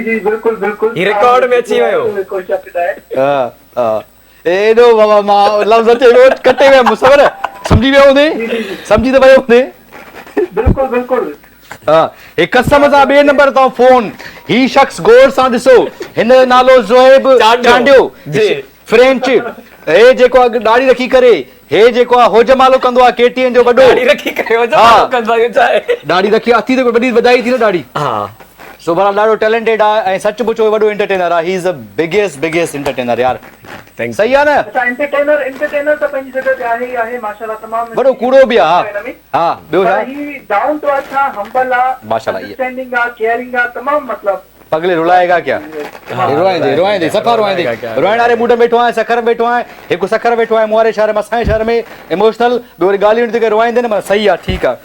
जी बिल्कुलु ही रिकॉर्ड में अची वियो कोई शक न आहे एॾो बाबा मां लफ़्ज़ अचे एॾो कटे वियो मुसविर सम्झी वियो हूंदे सम्झी त वियो हूंदे बिल्कुलु हिकु कसम सां ॿिए नंबर तां फोन ही शख़्स गौर सां ॾिसो हिन जो नालो ज़ोएब चांडियो फ्रेंच हे जेको आहे दाढ़ी रखी करे, हे जेको आहे होजमालो कंदो आहे केटीएन जो वॾो दाढ़ी रखी करे होजमालो कंदो आहे छाहे? दाढ़ी रखी अथी ते वॾी वधाई थी न दाढ़ी। हां सो बराबर ॾाढो टैलेंटेड आहे ऐं सच मुचो वॾो एंटरटेनर आहे। He is the biggest entertainer यार। थैंक्स। सही आहे न? अच्छा एंटरटेनर त पंहिंजी जॻह ते आहे ई आहे माशाल्लाह तमामु वॾो कूड़ो बि आहे। हा ॿियो छा? ही डाउन टू अर्थ आहे, हम्बल आहे, माशाल्लाह ये अंडरस्टैंडिंग आहे, केयरिंग आहे, तमामु मतलब पगले रुलाएगा क्या? रोएंदे सफ़ा रोएंदे रोइण वारे मूड में बैठो आहियां, सखर में बैठो आहियां, हिकु सखर वेठो आहे मुआरे शहर में, असांजे शहर में इमोशनल ॿियो वरी ॻाल्हियूं ते रोइंदे न। माना सही आहे, ठीकु आहे।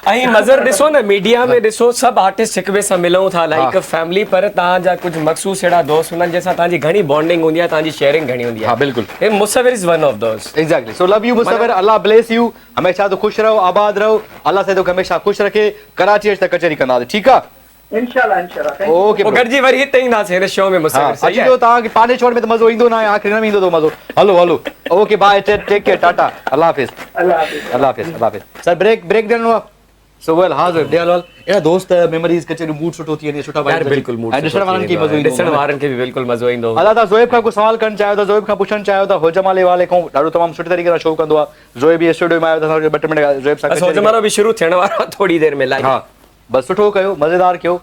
ऐं मज़र ॾिसो न मीडिया में ॾिसो सभु आर्टिस्ट हिक ॿिए सां मिलूं था लाइक फैमिली, पर तव्हांजा कुझु मख़सूस अहिड़ा दोस्त हूंदा आहिनि जंहिंसां तव्हांजी घणी बॉन्डिंग हूंदी आहे, तव्हांजी शेयरिंग घणी हूंदी आहे। हाँ बिल्कुल। Musavvir is one of those. Exactly. So love U Musavvir, Allah bless U, हमेशा तो खुश रहो, आबाद रहो, अल्लाह से तो हमेशा खुश रखे। कराची अच त कचहरी कंदासीं, ठीकु आहे? इंशाल्लाह। ओके वो गॾिजी वरी हिते ईंदासीं हिन शो में मुसविर। सही आहे? अचिजो तव्हांखे पंहिंजे शो में त मज़ो ईंदो न आहे, आख़िर न ईंदो तो मज़ो। Hello okay bye, take care, टाटा, अल्लाह हाफ़िज़। अल्लाह हाफ़िज़। सर ब्रेक ॾियणो आहे। सो वेल हाँ ज़रूर ॾियल वाल अहिड़ा दोस्त मेमोरीज़ कचहरी मूड सुठो थी वञे, सुठा यार बिल्कुल मूड ऐं ॾिसण वारनि खे मज़ो ईंदो, ॾिसण वारनि खे बि बिल्कुल मज़ो ईंदो। अल्लाह ताला ज़ोएब खां कुझु सवाल करणु चाहियो था, ज़ोएब खां पुछणु चाहियो था, होजमाले वाले खां ॾाढो तमामु सुठे तरीक़े सां शो कंदो आहे। ज़ोएब बि स्टूडियो में आयो था, ॿ टे मिनट ज़ोएब सां होजमालो बि शुरू थियण वारो आहे थोड़ी देर में लाइव। हाँ बस सुठो कयो, मज़ेदार कयो,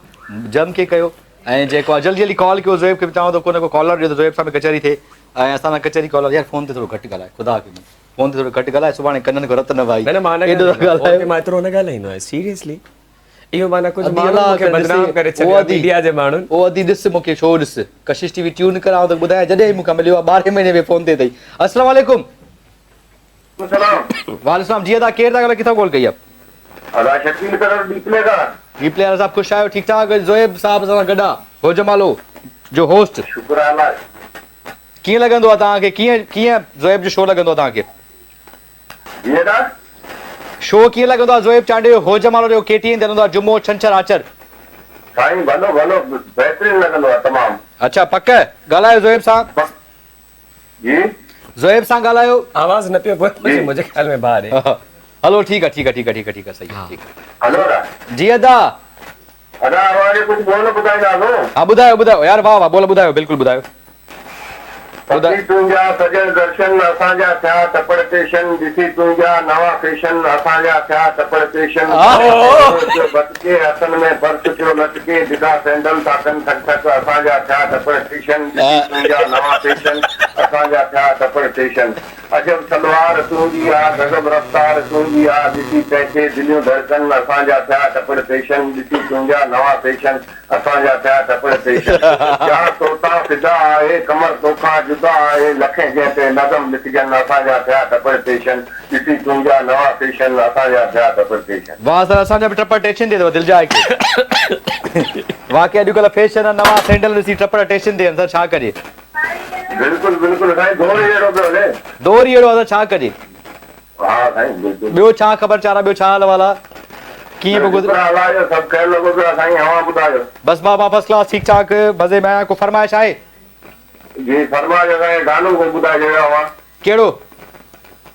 जम के कयो ऐं जेको आहे जल्दी कॉल कयो ज़ोएब खे बि चवां थो को न को कॉलर ॾियो त ज़ोएब सां बि कचहरी थिए। ऐं असां सां कचहरी कॉलर यार फ़ोन ते थोरो घटि ॻाल्हाए, ख़ुदा खे फ़ोन ते थोरो घटि ॻाल्हाए, सुभाणे कननि खां रत न भाई। न मां एतिरो न ॻाल्हाईंदो आहियां सीरियसली। इहो माना कुझु माण्हू मूंखे बदनाम करे छॾियो मीडिया जे माण्हुनि। ओ अदी ॾिस मूंखे शो ॾिस, कशिश टीवी ट्यून करां त ॿुधाए जॾहिं मूंखां मिलियो आहे 12 महीने में फ़ोन ते अथई। अस्सलाम वालेकुम। वालेकुम जी अदा, केरु था ॻाल्हायो, किथां कॉल कई आहे? डीपले साहब ख़ुशि आहियो? ठीकु ठाक। ज़ोएब साहब सां गॾु आहे होजमालो जो होस्ट। कीअं लॻंदो आहे तव्हांखे, कीअं ज़ोएब जो शो लॻंदो आहे तव्हांखे? शो कीअं लॻंदो आहे ज़ोएब चांडे जो होजमालो जो केटीएन हलंदो आहे जुमो छंछर आचर? साईं भलो बहितरीन लॻंदो आहे तमामु। अच्छा पक ॻाल्हायो ज़ोएब सां। जी ज़ोएब सां ॻाल्हायो। आवाज़ न पियो पहुचे मुंहिंजे ख़्याल में ॿाहिरि। हलो ठीकु आहे सही आहे, ठीकु आहे। हलो जी अदा आवाज़ कुझु बोल ॿुधाईंदा। हाँ ॿुधायो यार, वाह वाह, बोल ॿुधायो, बिल्कुलु ॿुधायो। तुंहिंजा सजल दर्शन असांजा थिया तपड़ पेशन, ॾिसी तुंहिंजा नवा फैशन असांजा थिया तपड़ पेशन। बचके हथनि में पर्स थियो लटके, बिना सैंडल था कनि ठक ठक असांजा थिया तपड़ पेशन, ॾिसी तुंहिंजा नवा फैशन असांजा थिया तपड़ पेशन। अजब सलवार तुंहिंजी आहे, गज़ब रफ़्तार तुंहिंजी आहे, ॾिसी तंहिंखे दिलियूं धड़कन असांजा थिया तपड़ पेशन, ॾिसी तुंहिंजा नवा फैशन असांजा थिया तपड़ पेशन। या तोता फिदा आहे, कमर तोखां जुदा आहे, लखें जंहिं ते नज़म लिखजनि असांजा थिया तपड़ पेशन, ॾिसी तुंहिंजा नवा फैशन असांजा थिया तपड़ पेशन। वाह सर, असांजा बि टपर टेशन ते अथव दिलि जाए के। वाकई अॼुकल्ह फैशन नवा सैंडल ॾिसी टपर टेशन ते सर छा कजे? बिल्कुलु साईं, दौर अहिड़ो पियो हले। दौर अहिड़ो आहे त छा कजे? हा साईं बिल्कुलु। ॿियो छा ख़बर चारा, ॿियो छा हाल वाला, कीअं पियो गुज़रे? सभु ख़ैरु लॻो पियो आहे साईं, हवा ॿुधायो। बस बाबा फर्स्ट क्लास, ठीकु ठाक, मज़े में आहियां। को फरमाइश आहे? जी फरमाइश असांखे गानो को ॿुधाए छॾियो आहे। कहिड़ो?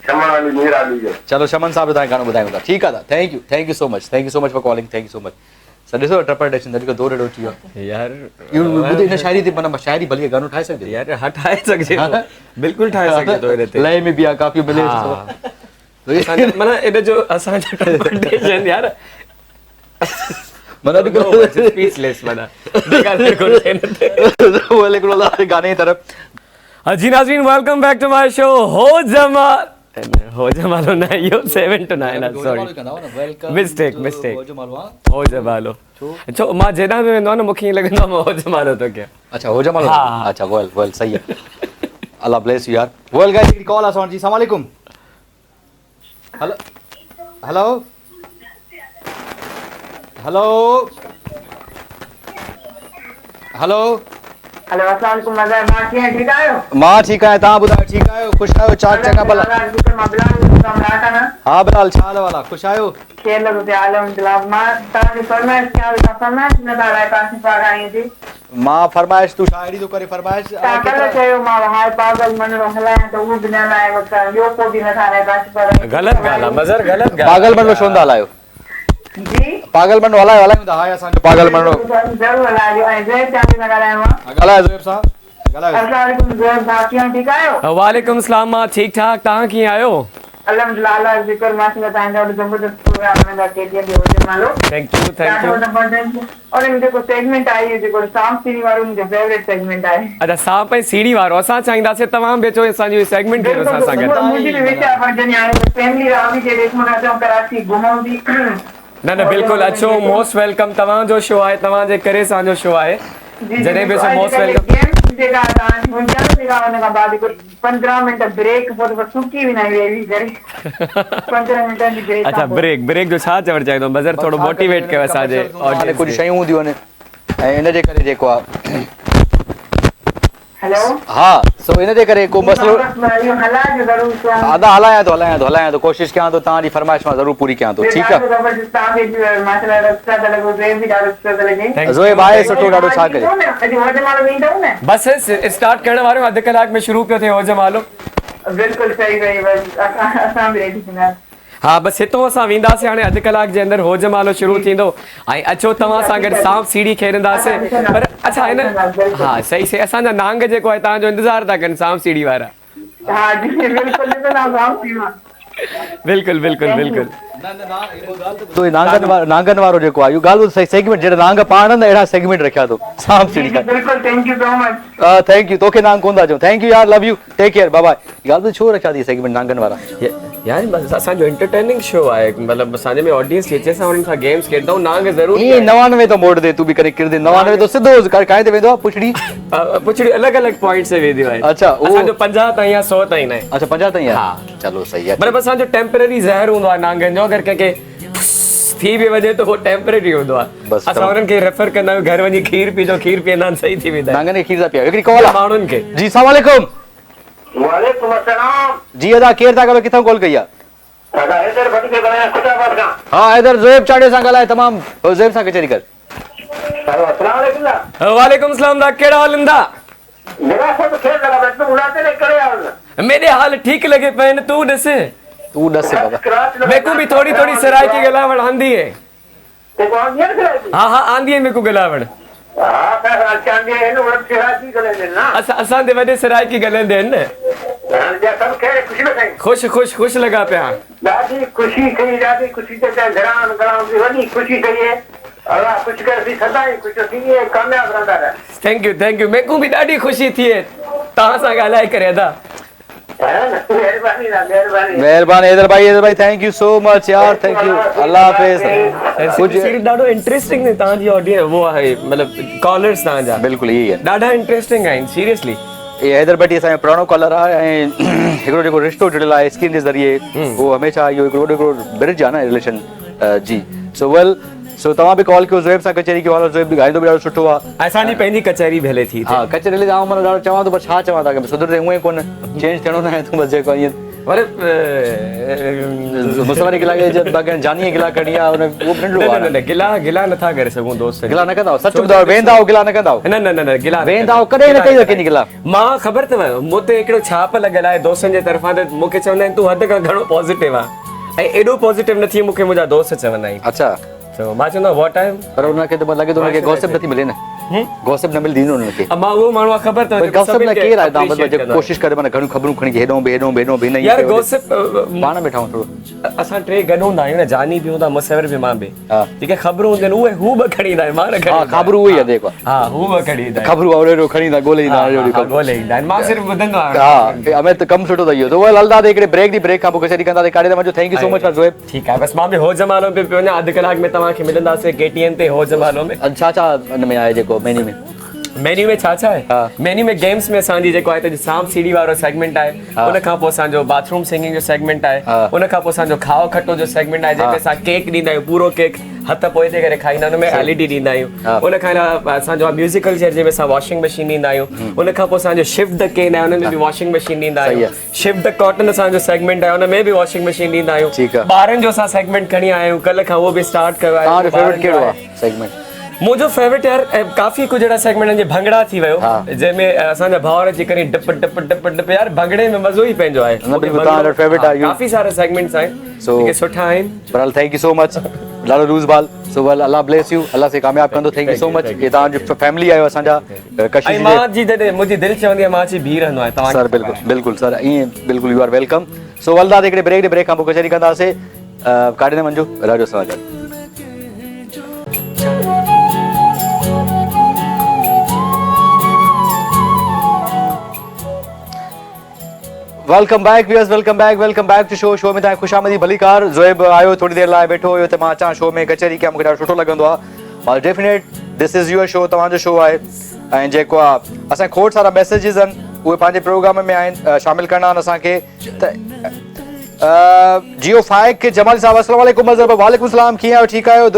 शमन अली मीर अली जो। चलो शमन साहब तव्हां गानो ॿुधायूं था, ठीकु आहे। Thank you so much for calling, thank you so much. Sir ॾिसो टपर टेशन अॼुकल्ह दौर अहिड़ो थी वियो आहे यार। इहो ॿुधे हिन शाइरी ते माना शाइरी भली गानो ठाहे सघे यार? हा ठाहे सघिजे थो, बिल्कुलु ठाहे सघे थो। हिन ते लय में बि आहे, काफ़ी मिले माना इन जो असांजो टेशन यार माना अॼुकल्ह स्पीचलेस माना गाने की तरफ। जी नाज़रीन, welcome back to my show Hojamalo ना, यो 7 to 9 सॉरी मिस्टेक होजमालो। छो मां जेॾा बि वेंदो आहियां न मूंखे ईअं लॻंदो आहे मां होजमालो थो कयां। अच्छा होजमालो, अच्छा वेल सही है, अल्लाह ब्लेस यू यार। वेल गाइस, हिकड़ी कॉल आहे जी। अस्सलाम वालेकुम। Hello hello hello hello hello अस्सलाम वालेकुम मज़र, मां कीअं ठीक आहियो? मां ठीकु आहियां, तव्हां ॿुधायो ठीकु आहियो? ख़ुशि आहियो? चाक चङा भला? हा बिलाल, छा हाल वाला? ख़ुशि आहियो? खेल लॻो पिया अल्हम्दुलिल्लाह। मां तव्हांजी फरमाइश कयां था, फरमाइश न था लाइ पास पागाई थी। मां फरमाइश तूं शाइरी तो करे फरमाइश कल चयो मां हाय पागल मनरो हलाया त उहो बि न लाइ वक़्त ॿियो को बि न था लाइ पास पर गलत ॻाल्हि आहे मज़र, गलत ॻाल्हि। पागल मनरो छो था हलायो? जी पागल मनरो हलायो था हाय असांजो पागल मनरो ज़रूरु हलाइजो। ऐं ज़ोएब चांदी सां ॻाल्हाइणो आहे। ॻाल्हायो ज़ोएब सां। अस्सलाम वालेकुम ज़ोहैब भाई, कीअं ठीक आहियो? वालेकुम सलाम, मां ठीक ठाक, तव्हां कीअं आहियो? अल्हम्दुलिल्लाह, अल्लाह जो शुक्र, माशाल्लाह तव्हां ॾाढो ज़बरदस्त प्रोग्राम में के ॾींहं जो हुजे मालो। थैंक यू ॾाढो ज़बरदस्त। और इन जेको सेगमेंट आहे इहो जेको सांप सीढ़ी वारो मुंहिंजो फेवरेट सेगमेंट आहे। अच्छा, सांप ऐं सीढ़ी वारो असां चाहींदासीं तव्हां बि अचो असांजो सेगमेंट कयो असां सां गॾु। मुंहिंजी बि वीचार फर्जनी आहे, फैमिली रहंदी जे ॾिसण अचूं कराची घुमूं बि। न न बिल्कुलु अचो, मोस्ट वेलकम, तव्हांजो शो आहे, तव्हांजे करे असांजो शो आहे, जॾहिं बि अचो मोस्ट वेलकम। जेका तव्हां मुंहिंजा जेका हुन खां बाद 15 मिंट ब्रेक पोइ त सुकी बि न वेही करे 15 मिंटनि जी ब्रेक। अच्छा, ब्रेक जो छा चवणु चाहींदो मज़र, थोरो मोटिवेट कयो असांजे हाणे कुझु शयूं हूंदियूं आहिनि ऐं इन जे करे जेको आहे हेलो हा, सो इन जे करे को मसलो इहो हलाए जो ज़रूर कयो। आधा हलायां थो कोशिशि कयां थो, तव्हांजी फरमाइश मां ज़रूर पूरी कयां थो, ठीकु आहे? ज़बरदस्त तव्हांखे माशाल्लाह रस्ता त लॻो, ज़ोएब बि ॾाढो सुठो थो लॻे। ज़ोएब आहे सुठो ॾाढो, छा करे अॼु हो जमालो वेंदव न? बसि स्टार्ट करण वारो, अधु कलाक में शुरू पियो थिए हो जमालो। बिल्कुलु सही बस असां बि रेडी थींदासीं। हा, बसि हितां असां वेंदासीं, हाणे अधु कलाक जे अंदरि हो जमालो शुरू थींदो ऐं अचो तव्हां सां गॾु सांप सीढ़ी खेॾंदासीं। पर अच्छा हिन हा सही असांजा नांग जेको आहे तव्हांजो इंतज़ारु था कनि सांप सीढ़ी वारा। हा जी बिल्कुलु तो नांगन वारो जेको आहे इहो ॻाल्हि सही सेगमेंट जहिड़ा नांग पाण न अहिड़ा सेगमेंट रखिया अथऊं सांप सीढ़ी का। बिल्कुलु thank you so much. Thank you, तोखे नांग कोन था चऊं, थैंक यू यार, love you, take care, bye bye. ॻाल्हि त छो रखिया थी सेगमेंट नांगन वारा? यार असांजो एंटरटेनिंग शो आहे, मतिलबु असांजे में ऑडियंस खे अचे, असां हुननि सां गेम्स खेॾंदा आहियूं, नांग ज़रूरी ये 99 तो मोड़ दे, तू भी करे किरदे 99 तो सिधो काहे ते वेंदो आहे पुछड़ी अलॻि अलॻि पॉइंट से वेंदियूं आहिनि। अच्छा, असांजो 50 ताईं या 100 ताईं न आहे। अच्छा 50 ताईं आहे, हा चलो सही आहे। मतिलबु असांजो टेम्पररी ज़हर हूंदो आहे नांगनि जो, अगरि कंहिंखे थी बि वञे त उहो टेम्पररी हूंदो आहे। असां हुननि खे रेफर कंदा आहियूं, घर वञी खीर पीजो, खीर पीअंदा आहिनि, सही थी वेंदा नांगनि खे खीर था पिया। हिकिड़ी कॉल आहे माण्हुनि खे। जी अस्सलाम वालेकुम। वालेकुम अस्सलाम। जी अदा केर था करो, किथां कॉल कई आहे? दादा हैदर भट्ट के बनाया खुदाबाद का। हां हैदर, ज़ोएब चाड़े सां ॻाल्हाए, तमाम ज़ोएब सां कचहरी कर। हेलो अस्सलाम वालेकुम। वालेकुम सलाम दा, कहिड़ा हाल इंदा? मेरा सब खेल लगा, मैं तो बुलाते नहीं करे आओ। मेरे हाल ठीक लगे पए न, तू ॾस बाबा। मेको भी थोड़ी थोड़ी सराइकी ॻाल्हाइण आंदी है। ते कौन ये करे? हाँ आंदी है मेको ॻाल्हाइण। हां पर चांदी है नो वक्त सराइकी करे देना। असां दे वॾे सराइकी ॻाल्हाईंदा आहिनि न। हां सब खेल खुशी में कई। खुश लगा पिया। ॾाढी खुशी कई, ॾाढी खुशी ते घरान घरान की वॾी खुशी कई है। अल्लाह कुछ कर दी, सदाई कुछ थी है, कामयाब रहंदा रहे। थैंक यू मेको भी ॾाढी खुशी थी है तव्हां सां ॻाल्हाए करे अदा। मेहरबानी हैदर भाई, थैंक यू सो मच यार, थैंक यू, अल्लाह हाफिज़। कुछ ॾाढो इंटरेस्टिंग है तव्हांजी ऑडियंस, वो आहे मतिलबु कॉलर्स तव्हांजा बिल्कुलु यही है, ॾाढा इंटरेस्टिंग आहिनि सीरियसली। ये हैदर भट्टी असांजो पुराणो कॉलर आहे ऐं हिकिड़ो जेको रिश्तो जुड़ियल आहे स्क्रीन जे ज़रिए, उहो हमेशह इहो हिकिड़ो ब्रिज आहे न रिलेशन जी। सो तव्हां बि कॉल कयो, ज़ोएब सां कचहरी कयो, ज़ोएब बि ॻाईंदो बि ॾाढो सुठो आहे। असांजी पंहिंजी कचहरी भी हले थी। हा कचहरी हले, आउं माना ॾाढो चवां थो, पर छा चवां तव्हांखे, सुधरदे हूअं ई कोन, चेंज थियणो न आहे, तूं बसि जेको ईअं मुसवारी गिला के बाकी जानी गिला करणी आहे, उन वो नंढो आहे न, गिला नथा करे सघूं दोस्त, गिला न कंदा, सच ॿुधायो, वेंदा गिला न कंदा? न गिला वेंदा कॾहिं न कई सघंदी गिला। मां ख़बर अथव मूं ते हिकिड़ो छाप लॻल आहे दोस्तनि जे तरफ़ां, त मूंखे चवंदा आहिनि तूं हद खां घणो पॉज़िटिव आहे, ऐं एॾो पॉज़िटिव न थी मूंखे मुंहिंजा दोस्त चवंदा आहिनि। अच्छा, तो मां चवंदो व्हाट टाइम, पर उनखे त लॻे थो उनखे गॉसिप नथी मिले न, गॉसिप न मिलदी न उनखे। मां उहो माण्हू ख़बर अथव गॉसिप न केर आहे, तव्हां बस कोशिश करे माना घणियूं ख़बरूं खणी हेॾो बि न यार गॉसिप पाण वेठा हूं थोरो, असां टे गॾु हूंदा आहियूं न, जानी बि हूंदा, मुसवर बि, मां बि, जेके ख़बरूं हूंदियूं आहिनि उहे हू बि खणी ईंदा आहिनि, मां न खणी। हा ख़बरूं उहे ई आहे जेको, हा हू बि खणी ईंदा आहिनि, ख़बरूं ओड़ो खणी ईंदा, ॻोल्हे ईंदा ॻोल्हे ईंदा आहिनि, मां सिर्फ़ु ॿुधंदो आहियां। हा हमें त कमु सुठो अथई इहो, त उहे हलंदा हिकिड़े ब्रेक खां पोइ कचहरी कंदा, काॾे त वञो। Thank you so much for Zoeb. ठीकु आहे, बसि मां बि हो जमालो पे पियो वञा, अधु कलाक में तव्हांखे मिलंदासीं KTN ते हो जमालो में। छा हुन में आहे जेको मेन्यू में छा आहे? मेन्यू में गेम्स में असांजी जेको आहे त सांप सीढ़ी वारो सेगमेंट आहे, उन खां पोइ असांजो बाथरूम सिंगिंग जो सेगमेंट आहे, उन खां पोइ असांजो खाओ खटो जो सेगमेंट आहे, जंहिंमें असां केक ॾींदा आहियूं, पूरो केक हथ पोइ ते करे खाईंदा आहियूं, हुन में LED ॾींदा आहियूं। उन खां अलावा असांजो म्यूज़िकल चेयर जंहिंमें असां वॉशिंग मशीन ॾींदा आहियूं। उन खां पोइ असांजो शिफ्ट द केन आहे, हुन में बि वॉशिंग मशीन ॾींदा आहियूं। शिफ्ट द कॉटन असांजो सेगमेंट आहे, हुन में बि वॉशिंग मशीन ॾींदा आहियूं। ॿारनि जो असां सेगमेंट खणी आया आहियूं, कल्ह खां उहो बि स्टार्ट कयो आहे। तव्हांजो फेवरेट कहिड़ो आहे सेगमेंट? मुंहिंजो फेवरेट यार काफ़ी कुझु अहिड़ा सेगमेंट आहिनि, जीअं भंगड़ा थी वियो, जंहिंमें असांजा भाउर अची करे डप डप डप डप, यार भंगड़े में मज़ो ई पंहिंजो आहे। काफ़ी सारा सेगमेंट्स आहिनि जेके सुठा आहिनि। Thank you so much. ॾाढो लूज़ बाल सो वेल अल्लाह ब्लेस यू अल्लाह से कामयाब कंदो थैंक यू सो मच ये तव्हांजो फैमिली आयो असांजा कशिश ऐं मां जी जॾहिं मुंहिंजी दिलि चवंदी आहे मां अची बीह रहंदो आहियां तव्हां सर बिल्कुल बिल्कुल सर ईअं बिल्कुल यू आर वेलकम सो वलदा हिकिड़े ब्रेक खां पोइ कचहरी कंदासीं काॾे न वञो राजो समाचार welcome back viewers welcome back to show में तव्हां खुशामदी भली कार ज़ोएब आयो थोड़ी देर लाइ वेठो हुयो त मां अचां शो में कचहरी कयां मूंखे ॾाढो सुठो लॻंदो आहे और definite this is your show तव्हांजो शो आहे ऐं जेको आहे असांखे खोड़ सारा मैसेजिस आहिनि उहे पंहिंजे प्रोग्राम में आहिनि शामिल करणा आहिनि असांखे त जियो फाइक के जमाल साहब अस्सलाम वालेकुम मज़हब वालेकुम सलाम कीअं आहियो ठीकु आहियो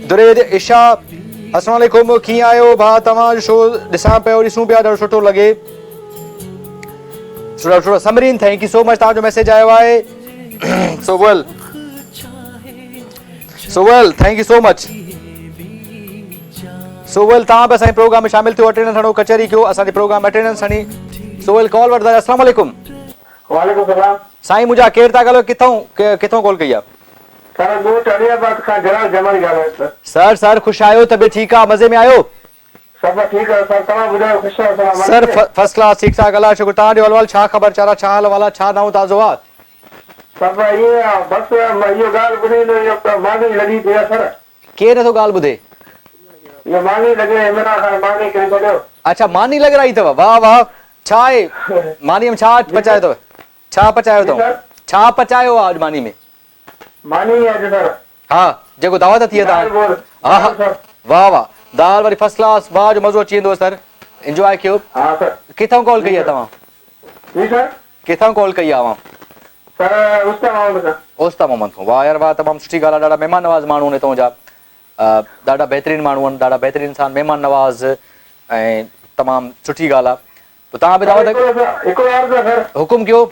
दुरेद इशा अस्सलाम वालेकुम कीअं आहियो भाउ तव्हांजो शो ॾिसूं पिया ॾाढो सुठो लॻे सुठो Samreen thank you so much तव्हांजो मैसेज आयो आहे so well thank you so much so वेल तव्हां बि असांजे प्रोग्राम में शामिल थियो अटेंडेंस हणो कचहरी कयो असांजे प्रोग्राम में अटेंडेंस हणी सो वेल कॉल वठंदा अस्सलाम वालेकुम वालेकुम सलाम साईं मुंहिंजा केरु था ॻाल्हायो किथां कॉल कई आहे सर ॻोठ अलियाबाद खां जलाल जमाल ॻाल्हायो सर ख़ुशि आहियो तबियत ठीकु आहे मज़े में आहियो सभु ठीकु आहे सर तव्हां ॿुधायो ख़ुशि आहियो सर फर्स्ट क्लास ठीकु ठाक अलाह शुक्र तव्हांजो अहवाल छा ख़बर छा हाल वाला छा नओं ताज़ो आहे सभु ईअं आहे बसि इहो ॻाल्हि ॿुधाईंदो इहो मानी लॻी पई आहे सर केरु नथो ॻाल्हि ॿुधे इहो मानी लॻे इमरान खान मानी करे छॾियो अच्छा मानी लॻराई अथव वाह वाह छा आहे मानीअ में छा पचायो अथव छा पचायो आहे अॼु मानी में मानी आहे सर हा जेको दावत थी आहे हा हा वाह वाह दाल वारी फर्स्ट क्लास वाह जो मज़ो अची वेंदो सर एंजॉय कयो हा सर किथां कॉल कई आहे तव्हां जी सर किथां कॉल कई आहे सर उस्ता मोहम्मद ओस्ता मोहम्मद खां वाह यार वाह तमामु सुठी ॻाल्हि आहे ॾाढा महिमान नवाज़ माण्हू आहिनि हितां जा ॾाढा बहितरीनु माण्हू आहिनि ॾाढा बहितरीनु इंसान महिमान नवाज़ ऐं तमामु सुठी ॻाल्हि आहे पोइ तव्हां बि दावत हुकुम कयो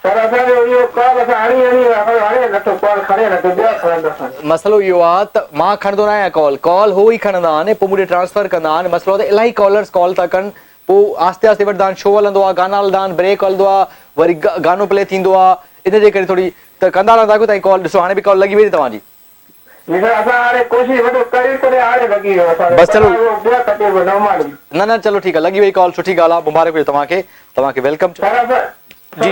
सर असांजो इहो कॉल असां हाणे नथो कॉल खणे नथो ॿिया खणंदासीं मसलो इहो आहे त मां खणंदो न आहियां कॉल हो ई खणंदा आहिनि पोइ मुंहिंजे ट्रांसफर कंदा आहिनि मसलो त इलाही कॉलर्स कॉल था कनि पोइ आस्ते आस्ते वठंदा आहिनि शो हलंदो आहे गाना हलंदा आहिनि ब्रेक हलंदो आहे वरी गानो प्ले थींदो आहे इन जे करे थोरी त कंदा रहंदा आहियूं तव्हां कॉल ॾिसो हाणे बि कॉल लॻी वई तव्हांजी न चलो ठीकु आहे लॻी वई कॉल सुठी ॻाल्हि आहे मुबारक हुजे तव्हांखे वेलकम जी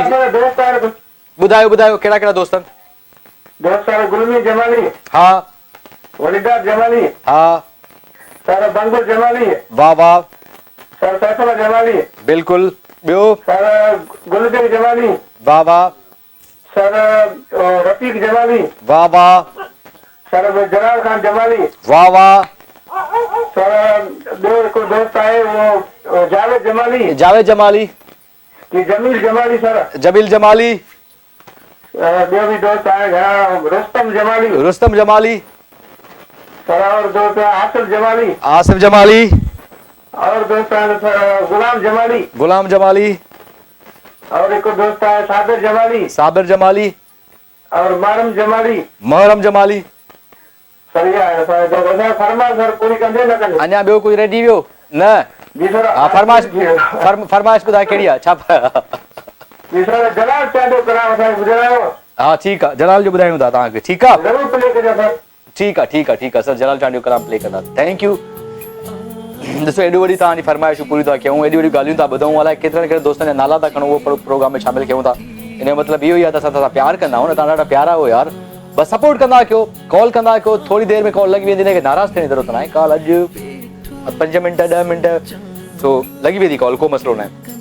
ॿुधायो कहिड़ा कहिड़ा दोस्त आहिनि गुलमी जमाली हा वलीदा जमाली हा सर बंगुर जमाली वाह वाह सर फैसला जमाली बिल्कुलु ॿियो सर गुलदेव जमाली वाह वाह सर रफीक जमाली वाह वाह सर जलाल खान जमाली वाह वाह सर ॿियो हिकु दोस्त आहे उहो जावेद जमाली जमील जमाली सर जमील जमाली ॿियो बि दोस्त आहे रुस्तम जमाली सर और दोस्त है आसिफ जमाली और दोस्त है सर गुलाम जमाली और एक दोस्त है साबिर जमाली और महरम जमाली सर ये है सर फरमाइश सर पूरी कंदे न कंदे अञा ॿियो कुझु रेडी वियो न जी सर हा फरमाइश ॿुधाए कहिड़ी आहे छा जी सर जलाल चाडो कराओ असां ॿुधायो हा ठीकु आहे जलाल जो ॿुधायूं था तव्हांखे ठीकु आहे ज़रूर प्ले कजो सर ठीकु आहे सर जलाल चांडियो कराम प्ले कंदा थैंक यू ॾिसो एॾी वॾी तव्हांजी फरमाइशूं पूरी था कयूं एॾी वॾी ॻाल्हियूं था ॿुधूं अलाए केतिरनि कहिड़े दोस्तनि जा नाला था खणूं उहो प्रोग्राम में शामिल कयूं था इन जो मतिलबु इहो ई आहे त असां तव्हां प्यार कंदा आहियूं न तव्हां ॾाढा प्यारा हो यार बसि सपोर्ट कंदा कयो कॉल कंदा कयो थोरी देरि में कॉल लॻी वेंदी हिनखे नाराज़ थियण जी ज़रूरत न आहे कॉल अॼु 5 मिंट 10 मिंट सो लॻी वेंदी कॉल को मसइलो न आहे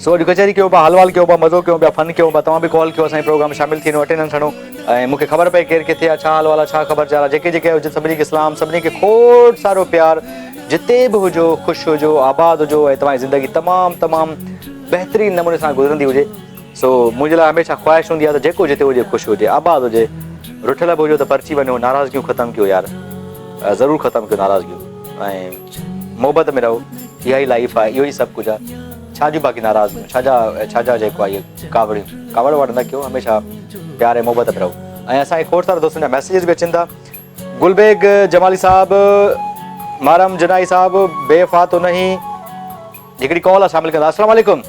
सो अॼु कचहरी कयो पिया हलवाल कयो पिया मज़ो कयो पिया फन कयो पिया तव्हां बि कॉल कयो असांजे प्रोग्राम में शामिल थी वञो अटेंडेंस हणो ऐं मूंखे ख़बर पए केरु किथे आहे छा हलवाल आहे छा ख़बरचार आहे जेके हुजे सभिनी खे इस्लाम सभिनी खे खोड़ सारो प्यार जिते बि हुजो ख़ुशि हुजो आबाद हुजो ऐं तव्हांजी ज़िंदगी तमामु बहितरीनु नमूने सां गुज़रंदी हुजे सो मुंहिंजे लाइ हमेशह ख़्वाहिश हूंदी आहे त जेको जिते हुजे ख़ुशि हुजे आबाद हुजे रुठियल बि हुजो त परची वञो नाराज़गियूं ख़तमु कयो यार ज़रूरु ख़तमु कयो नाराज़गियूं ऐं मोहबत में रहो इहा ई लाइफ आहे इहो ई सभु कुझु आहे छाजूं बाक़ी नाराज़गियूं छाजा जेको आहे इहे कावड़ वाड़ न कयो हमेशह प्यार ऐं मोहबत में रहो ऐं असांखे खोड़ सारा दोस्तनि जा मैसेजिस बि अचनि था गुलबेग जमाली साहिबु मारम जनाई साहिबु बेफ़ा तो नहीं हिकिड़ी कॉल आहे शामिल कंदा अस्सलाम वालेकुम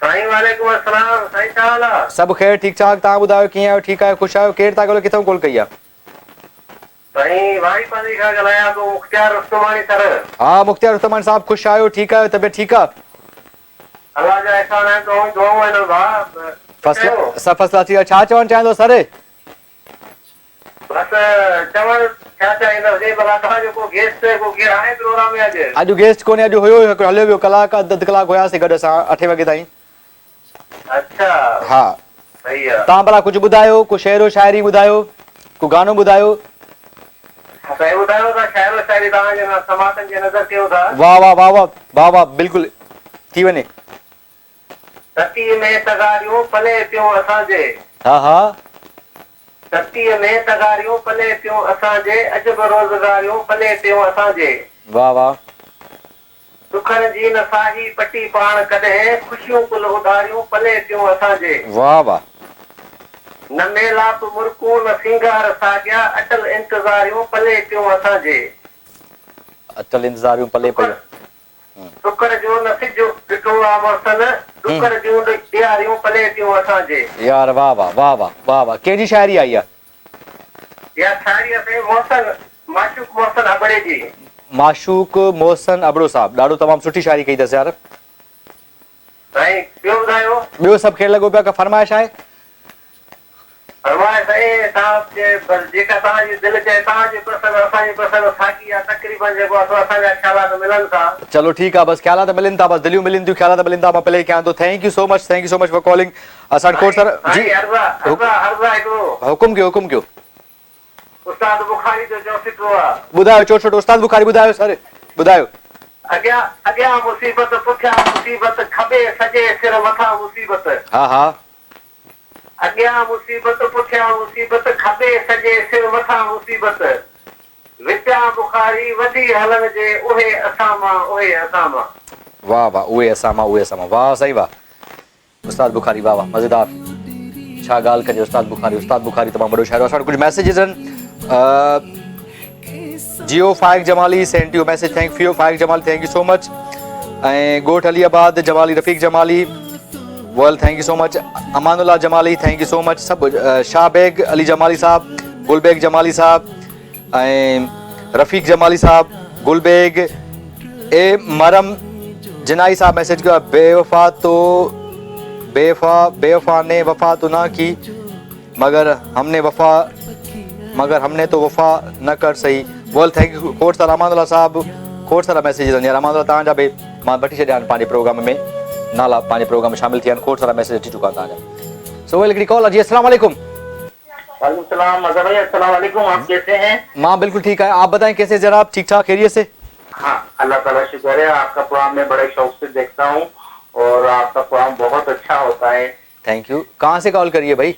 साईं वालेकुम अस्सलाम। साईं छा हाल आहे? सभु ख़ैरु ठीकु ठाक। तव्हां ॿुधायो कीअं आहियो? ठीकु आहियो? ख़ुशि आहियो? केरु था ॻाल्हायो? किथां कॉल कई आहे? साईं वाई पानी खां ॻाल्हायां थो, मुख़्तियार उस्तमानी सर। हा मुख़्तियार उस्तमान साहब, ख़ुशि आहियो? ठीकु आहियो? तबियत ठीकु आहे? अल्लाह जा एहसान आहिनि, तो दुआऊं आहिनि भाउ। सभु फसला थी विया। छा चवणु चाहींदो सर? बस चवण छा चाहींदो जे भला तव्हां जेको गेस्ट को केरु आहे प्रोग्राम में अॼु? अॼु गेस्ट कोन्हे, अॼु हुयो हिकिड़ो हलियो वियो कलाक अधु कलाक हुयासीं गॾु असां 8 वॻे ताईं। अच्छा हा सही आहे। तव्हां भला कुझु ॿुधायो, को शेरो शाइरी ॿुधायो, को गानो ॿुधायो। साईं ॿुधायो था शाइरो शाइरी तव्हांजे समातनि जे नज़र कयो था। वाह वाह वाह वाह वाह वाह बिल्कुलु थी वञे। सतीअ में तगारियूं पले पियो असांजे, हा हा सतीअ में तगारियूं पले पियो असांजे, अजब रोज़गारियूं पले पियो असांजे। वाह वाह दुखनि जी न साही पटी पाण कॾहिं, ख़ुशियूं कुल उधारियूं पले पियो असांजे। वाह वाह न मेलाप मुर्कूं न सिंगार साॻिया, अटल इंतज़ारियूं पले पियो असांजे। अटल इंतज़ारियूं पले पयूं। डुकर जो न सिजु ॾिठो आहे मौसन, डुकर जूं ॾियारियूं पले पियो असांजे। यार वाह वाह वाह वाह वाह वाह कंहिंजी शाइरी आई आहे? या शाइरी असांजे मौसन माशूक मौसन अबड़े जी। माशूक मोहसन अबड़ो साहब, ॾाढो तमामु सुठी शाइरी कई अथसि यार। साईं ॿियो ॿुधायो? ॿियो सभु ख़ैरु लॻो पिया? का फरमाइश आहे? फरमाए साईं तव्हां बसि जेका तव्हांजी दिलि चए, तव्हांजी पसंदि असांजी पसंदि साॻी आहे तक़रीबन, जेको असांजा ख़्यालात मिलनि था। चलो ठीकु आहे, बसि ख़्यालात मिलनि था, बसि दिलियूं मिलनि थियूं, ख़्यालात मिलनि था। मां प्ले कयां थो। Thank you so much for calling. असां कोर्स सर जी हुकुम कयो उस्ताद बुखारी जो चौसिटो आहे। ॿुधायो चोटो उस्ताद बुखारी ॿुधायो सर ॿुधायो। अॻियां मुसीबत पुठियां मुसीबत, खबे सॼे सिर मथां मुसीबत। हा हा अॻियां मुसीबत पुठियां मुसीबत, खबे सॼे सिर मथां मुसीबत। विद्या बुखारी वधी हलण जे, उहे असां मां। वाह वाह उहे असां मां वाह सही वाह उस्ताद बुखारी वाह वाह मज़ेदार। छा ॻाल्हि कजे उस्ताद बुखारी तमामु वॾो शाइर। असां कुझु मैसेजिस आहिनि। जियो Faiq Jamali send you message, thank you Faiq Jamali, thank you so much. ऐं गोठ Aliabad Jamali Rafiq Jamali well thank you so much. Amanullah Jamali thank you so much. सभु शाहबेग अली जमाली साहब, गुलबेग जमाली साहब ऐं रफ़ीक जमाली साहब, गुलबेग ए मरम जिनाई साहब मैसेज किया, बेवफा ने वफा तो ना की, मगर हमने तो वफा न कर सही। वेल थैंक यू खोड़ सारा अमानुल्लाह साहब, खोड़ सारा मैसेजिस आहिनि यार। अमानुल्लाह तव्हांजा बि मां वठी छॾिया आहिनि पंहिंजे प्रोग्राम में, नाला पंहिंजे प्रोग्राम में शामिल थिया आहिनि। खोड़ सारा मैसेज अची चुका आहिनि तव्हांजा। सो वेल हिकिड़ी कॉल आहे जी। अस्सलाम वालेकुम। वालेकुम सलाम अज़हर भाई, अस्सलाम वालेकुम। आप कैसे हैं? माँ बिल्कुल ठीक है, आप बताएं कैसे जनाब? ठीक ठाक खैरियत से? हाँ अल्लाह ताला शुक्र है। आपका प्रोग्राम मैं बड़े शौक से देखता हूँ और आपका प्रोग्राम बहुत अच्छा होता है। Thank U. कहाँ से कॉल करिए भाई?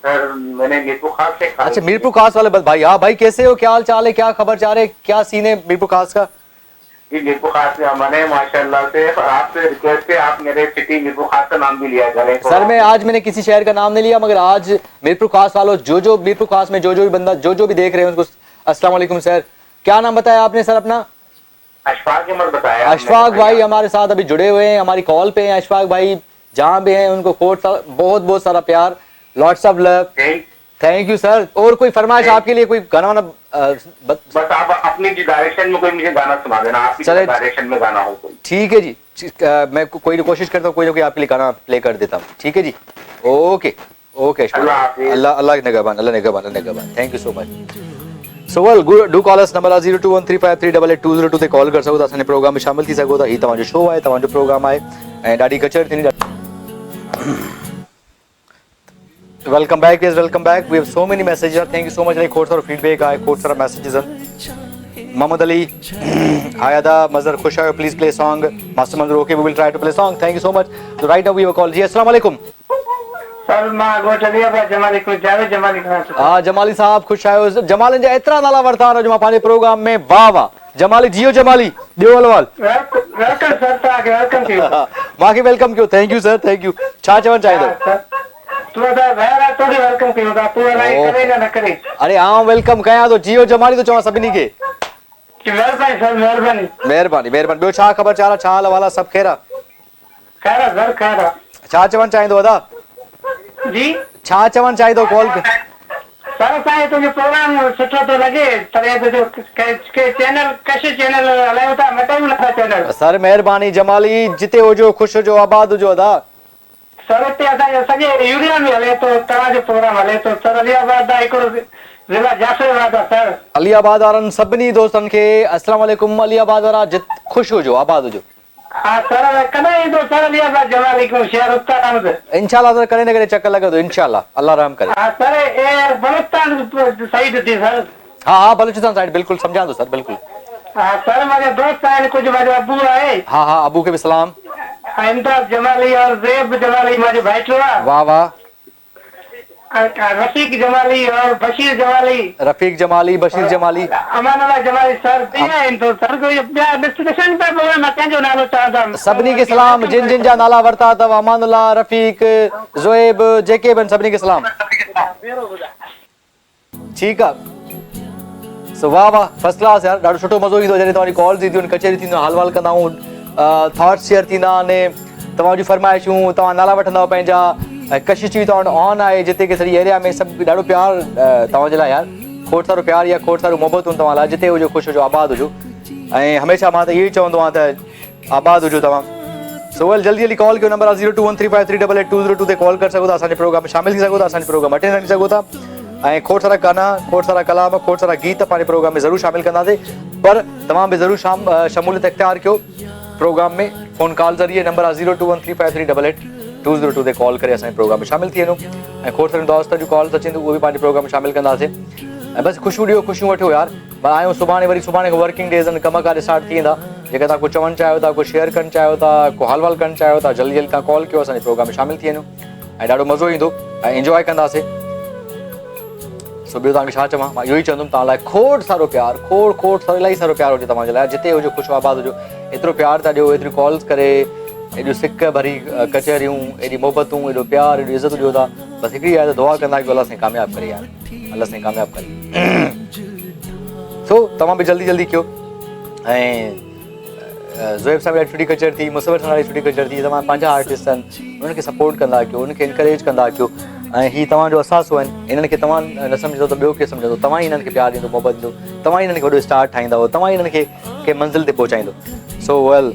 सर मैंने मीरपुर खास से। अच्छा मीरपुर खास वाले भाई। हाँ भाई कैसे हो, क्या हाल चाल है, क्या खबर चाह रहे, क्या सीन है मीरपुर खास का? जी मीरपुर खास में अमन है माशाल्लाह से। आपसे रिक्वेस्ट है आप मेरे सिटी मीरपुर खास का नाम भी लिया करें। सर मैं आज मैंने किसी शहर का नाम नहीं लिया, मगर आज मीरपुर खास वालों जो मीरपुर खास में जो भी बंदा जो भी देख रहे हैं उनको अस्सलाम वालेकुम। सर क्या नाम बताया आपने सर अपना? अशफाक अहमद बताया। अशफाक भाई हमारे साथ अभी जुड़े हुए हैं, हमारी कॉल पे हैं। अशफाक भाई जहाँ भी हैं उनको बहुत बहुत सारा प्यार, lots of love. Thank U sir. और कोई फरमाइश आपके लिए, कोई गाना वाना? बस आप अपनी डायरेक्शन में कोई मुझे गाना सुना देना, आपकी डायरेक्शन में गाना हो कोई। ठीक है जी, मैं कोई कोशिश करता हूँ कोई ना कोई आपके लिए गाना प्ले कर देता हूँ। ठीक है जी, ओके ओके। अल्लाह निगहबान। Thank you so much. So well do call us number 02135388202 ते कॉल कर सघो था, असांजे प्रोग्राम में शामिल थी सघो था। हीउ तव्हांजो शो आहे, तव्हांजो प्रोग्राम आहे ऐं ॾाढी कचर थींदी। Welcome back please, welcome back. We have so many messages, thank you so much. खोड़ सारा फीडबैक आए, खोड़ सारा मैसेजेस आहिनि। मोहम्मद अली आयादा मजर खुश आयो, please play song. Master Manzoor okay, we will try to play song. Thank you so much. तो right now we have call जी। अस्सलाम वालेकुम। सर मां गो चलिया बा जमाली को जावे जमाली खां। हां जमाली साहब खुश आयो। जमाली जा एतिरा नाला वरता जो मां पंहिंजे प्रोग्राम में। वाह वाह जमाली, जियो जमाली, ॾियो हलवाल। वेलकम सर, तव्हांखे वेलकम कयो। मांखे वेलकम कयो। Thank U sir, thank U. छा चवणु चाहींदो? तू त भेरा तोखे वेलकम कयो था, तू अलाई करे न करे। अरे आऊं वेलकम कयां थो, जियो जमाली तो चवां सभिनी खे। महिरबानी सर, महिरबानी। ॿियो छा ख़बर चाह, छा हाल वाला, सभु ख़ैर आहे? खैर आहे सर, खैर आहे। छा चवणु चाहींदो अदा? जी छा चवणु चाहींदो कॉल सर, असांखे तुंहिंजो प्रोग्राम सुठो थो लॻे, तॾहिं जो के चैनल कशिश चैनल हलायूं था, मटायूं नथा चैनल। सर महिरबानी जमाली, जिते हुजो ख़ुशि हुजो आबाद हुजो अदा। सर हिते असांजो सॼे यूरिया में हले थो, तव्हांजो प्रोग्राम हले थो सर। अलियाबाद आहे हिकिड़ो ज़िला जाफ़राबाद आहे सर। अलियाबाद वारनि सभिनी दोस्तनि खे अस्सलाम वालेकुम। अलियाबाद वारा ख़ुशि हुजो आबाद हुजो। हा सर, कॾहिं ईंदो सर अलियाबाद जमाली को शहर उत्तर आमद? इंशाल्लाह सर, कॾहिं न कॾहिं चकर लॻंदो इंशाल्लाह, अल्लाह रहम करे। हा सर, ए बलूचिस्तान साइड थी सर। हाँ बलूचिस्तान साइड बिल्कुलु सम्झां थो सर, बिल्कुलु। हा सर, मुंहिंजा दोस्त आहिनि कुझु, मुंहिंजो अबू आहे। हाँ अबू खे बि सलाम। इम्तियाज़ जमाली और ज़ेब जमाली मुंहिंजो भाइटो आहे। वाह वाह। रफ़ीक जमाली और बशीर जमाली। रफ़ीक जमाली, बशीर जमाली, अमान अल्लाह जमाली सर दिया आहिनि तो सर कोई ॿिया डिस्कशन पे प्रोग्राम मां कंहिंजो नालो चवां। सभिनी खे सलाम। जिन जिन जा नाला वरिता अथव, अमानुल्लाह, रफ़ीक, ज़ुएब, जेके बि आहिनि सभिनी खे सलाम। ठीकु आहे। सो वाह वाह, फर्स्ट क्लास यार। ॾाढो सुठो मज़ो ईंदो जॾहिं तव्हांजी कॉल्स ईंदियूं आहिनि, कचहरी थींदियूं, हाल वाल कंदा आहियूं, थॉट्स शेयर थींदा आहिनि, तव्हांजूं फरमाइशूं, तव्हां नाला वठंदव पंहिंजा। ऐं कशिश टी वी तव्हां वटि ऑन आहे, जिते की सॼी एरिया में सभु ॾाढो प्यार तव्हांजे लाइ यार। खोड़ सारो प्यार या खोड़ सारो मोहबतूं तव्हां लाइ। जिते हुजो ख़ुशि हुजो, आबाद हुजो। ऐं हमेशह मां त इहो ई चवंदो आहियां त आबाद हुजो तव्हां। सो वेल, जल्दी जल्दी कॉल कयो। नंबर आहे 021353888202 ते कॉल करे सघो था, असांजे प्रोग्राम में शामिल थी सघो था, असांजे प्रोग्राम अटेंड करे सघो था। ऐं खोड़ सारा गाना, खोड़ सारा कलाम, खोड़ सारा गीत पंहिंजे प्रोग्राम में ज़रूरु शामिल कंदासीं। पर तव्हां बि ज़रूरु शमूलियत इख्तियार कयो प्रोग्राम में, फ़ोन कॉल ज़रिए। नंबर आहे 021353888202 ते कॉल करे असांजे प्रोग्राम में शामिल थी वञो। ऐं खोड़ सारे दोस्त जूं कॉल्स अचनि थियूं, उहे बि पंहिंजे प्रोग्राम में शामिल कंदासीं। ऐं बसि ख़ुशियूं ॾियो, ख़ुशियूं वठो यार। मां आहियूं सुभाणे, वरी सुभाणे खां वर्किंग डेज़ आहिनि, कमकार स्टार्ट थी वेंदा। जेके तव्हां कुझु चवणु चाहियो था, कुझु शेयर करणु चाहियो था, को हाल वाल करणु चाहियो था, जल्दी जल्दी तव्हां कॉल कयो, असांजे प्रोग्राम में शामिल थी वञो। ऐं ॾाढो मज़ो ईंदो ऐं इंजॉय कंदासीं। सो ॿियो तव्हांखे छा चवां, मां इहो ई चवंदुमि तव्हां लाइ खोड़ सारो प्यार, खोड़ सारो इलाही सारो प्यार हुजे तव्हांजे लाइ। जिते हुजो ख़ुशि आबाद हुजो। एतिरो प्यार था ॾियो, एतिरियूं कॉल्स करे, एॾियूं सिक भरी कचहरियूं, एॾी मोहबतूं, एॾो प्यार, एॾी इज़त ॾियो था। बसि हिकिड़ी आहे त दुआ कंदा कि अल्लाह साईं कामयाबु करे यार, अल्लाह साईं कामयाबु करे। सो तव्हां बि जल्दी जल्दी कयो। ऐं ज़ुएब साहब ॾाढी सुठी कचहरी थी, मुसवर सां ॾाढी सुठी कचहरी थी। तव्हां पंहिंजा आर्टिस्ट आहिनि, उन्हनि खे सपोर्ट कंदा कयो, उनखे इनकरेज कंदा कयो। ऐं हीअ तव्हांजो असासो आहिनि। इन्हनि खे तव्हां न सम्झंदो त ॿियो केरु सम्झंदो। तव्हां ई हिननि खे प्यार ॾींदो, मोहबत ॾींदो, तव्हां ई हिननि खे वॾो स्टार ठाहींदव, तव्हां ई हिननि खे कंहिं मंज़िल ते पहुचाईंदो। सो वेल,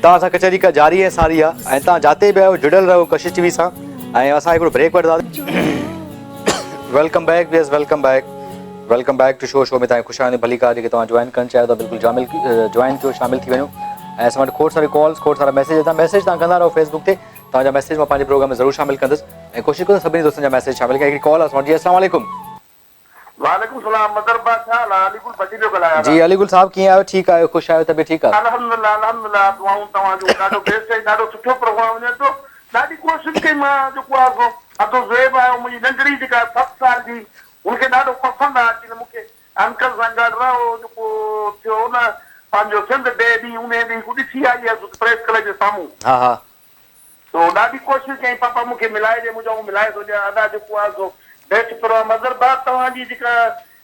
तव्हां सां कचहरी का जारी ऐं सारी आहे। ऐं तव्हां जिते बि आहियो जुड़ियल रहो कशिश टीवी सां। ऐं असां हिकिड़ो ब्रेक वठंदासीं। वेलकम बैक वियस, वेलकम बैक टू शो में तव्हांजी ख़ुशि भली कार जेके तव्हां जॉइन करणु चाहियो था, बिल्कुलु जॉइन कयो, शामिल थी वञो। ऐं असां वटि खोड़ सारे कॉल्स, खोड़ सारा मैसेज तव्हां कंदा रहो फेसबुक ते। तव्हांजा मैसेज मां पंहिंजे प्रोग्राम में ज़रूरु शामिल कंदुसि ऐं कोशिशि कंदुसि सभिनी दोस्तनि जा मैसेज शामिल कयां। हिकिड़ी कॉल आहे जी। अस्सलाम वालेकुम। वालेकुम सलाम। मदरबा छा अलीगुल बची जो ॻाल्हायां जी। अलीगुल साहब कीअं आहियो? ठीकु आहियो? ख़ुशि आहियो? तबियत ठीकु आहे? अल्हम्दुलिल्लाह दुआऊं तव्हांजो ॾाढो बेस्ट आहे, ॾाढो सुठो प्रोग्राम वञे थो। ॾाढी कोशिशि कई मां, जेको आहे अतो ज़ुएब आहे मुंहिंजी नंढड़ी जेका 7 साल जी, हुनखे ॾाढो पसंदि आहे कि मूंखे अंकल सां गॾु रहो। जेको थियो न पंहिंजो सिंध डे ॾींहुं, उन ॾींहुं ॾिसी आई आहे प्रेस क्लब जे साम्हूं। हा तो ॾाढी कोशिशि कई, पापा मूंखे मिलाए ॾे, मुंहिंजो मिलाए थो ॾियां। अदा जेको आहे सो बेस्ट प्रोग्राम। मदरबाद तव्हांजी जेका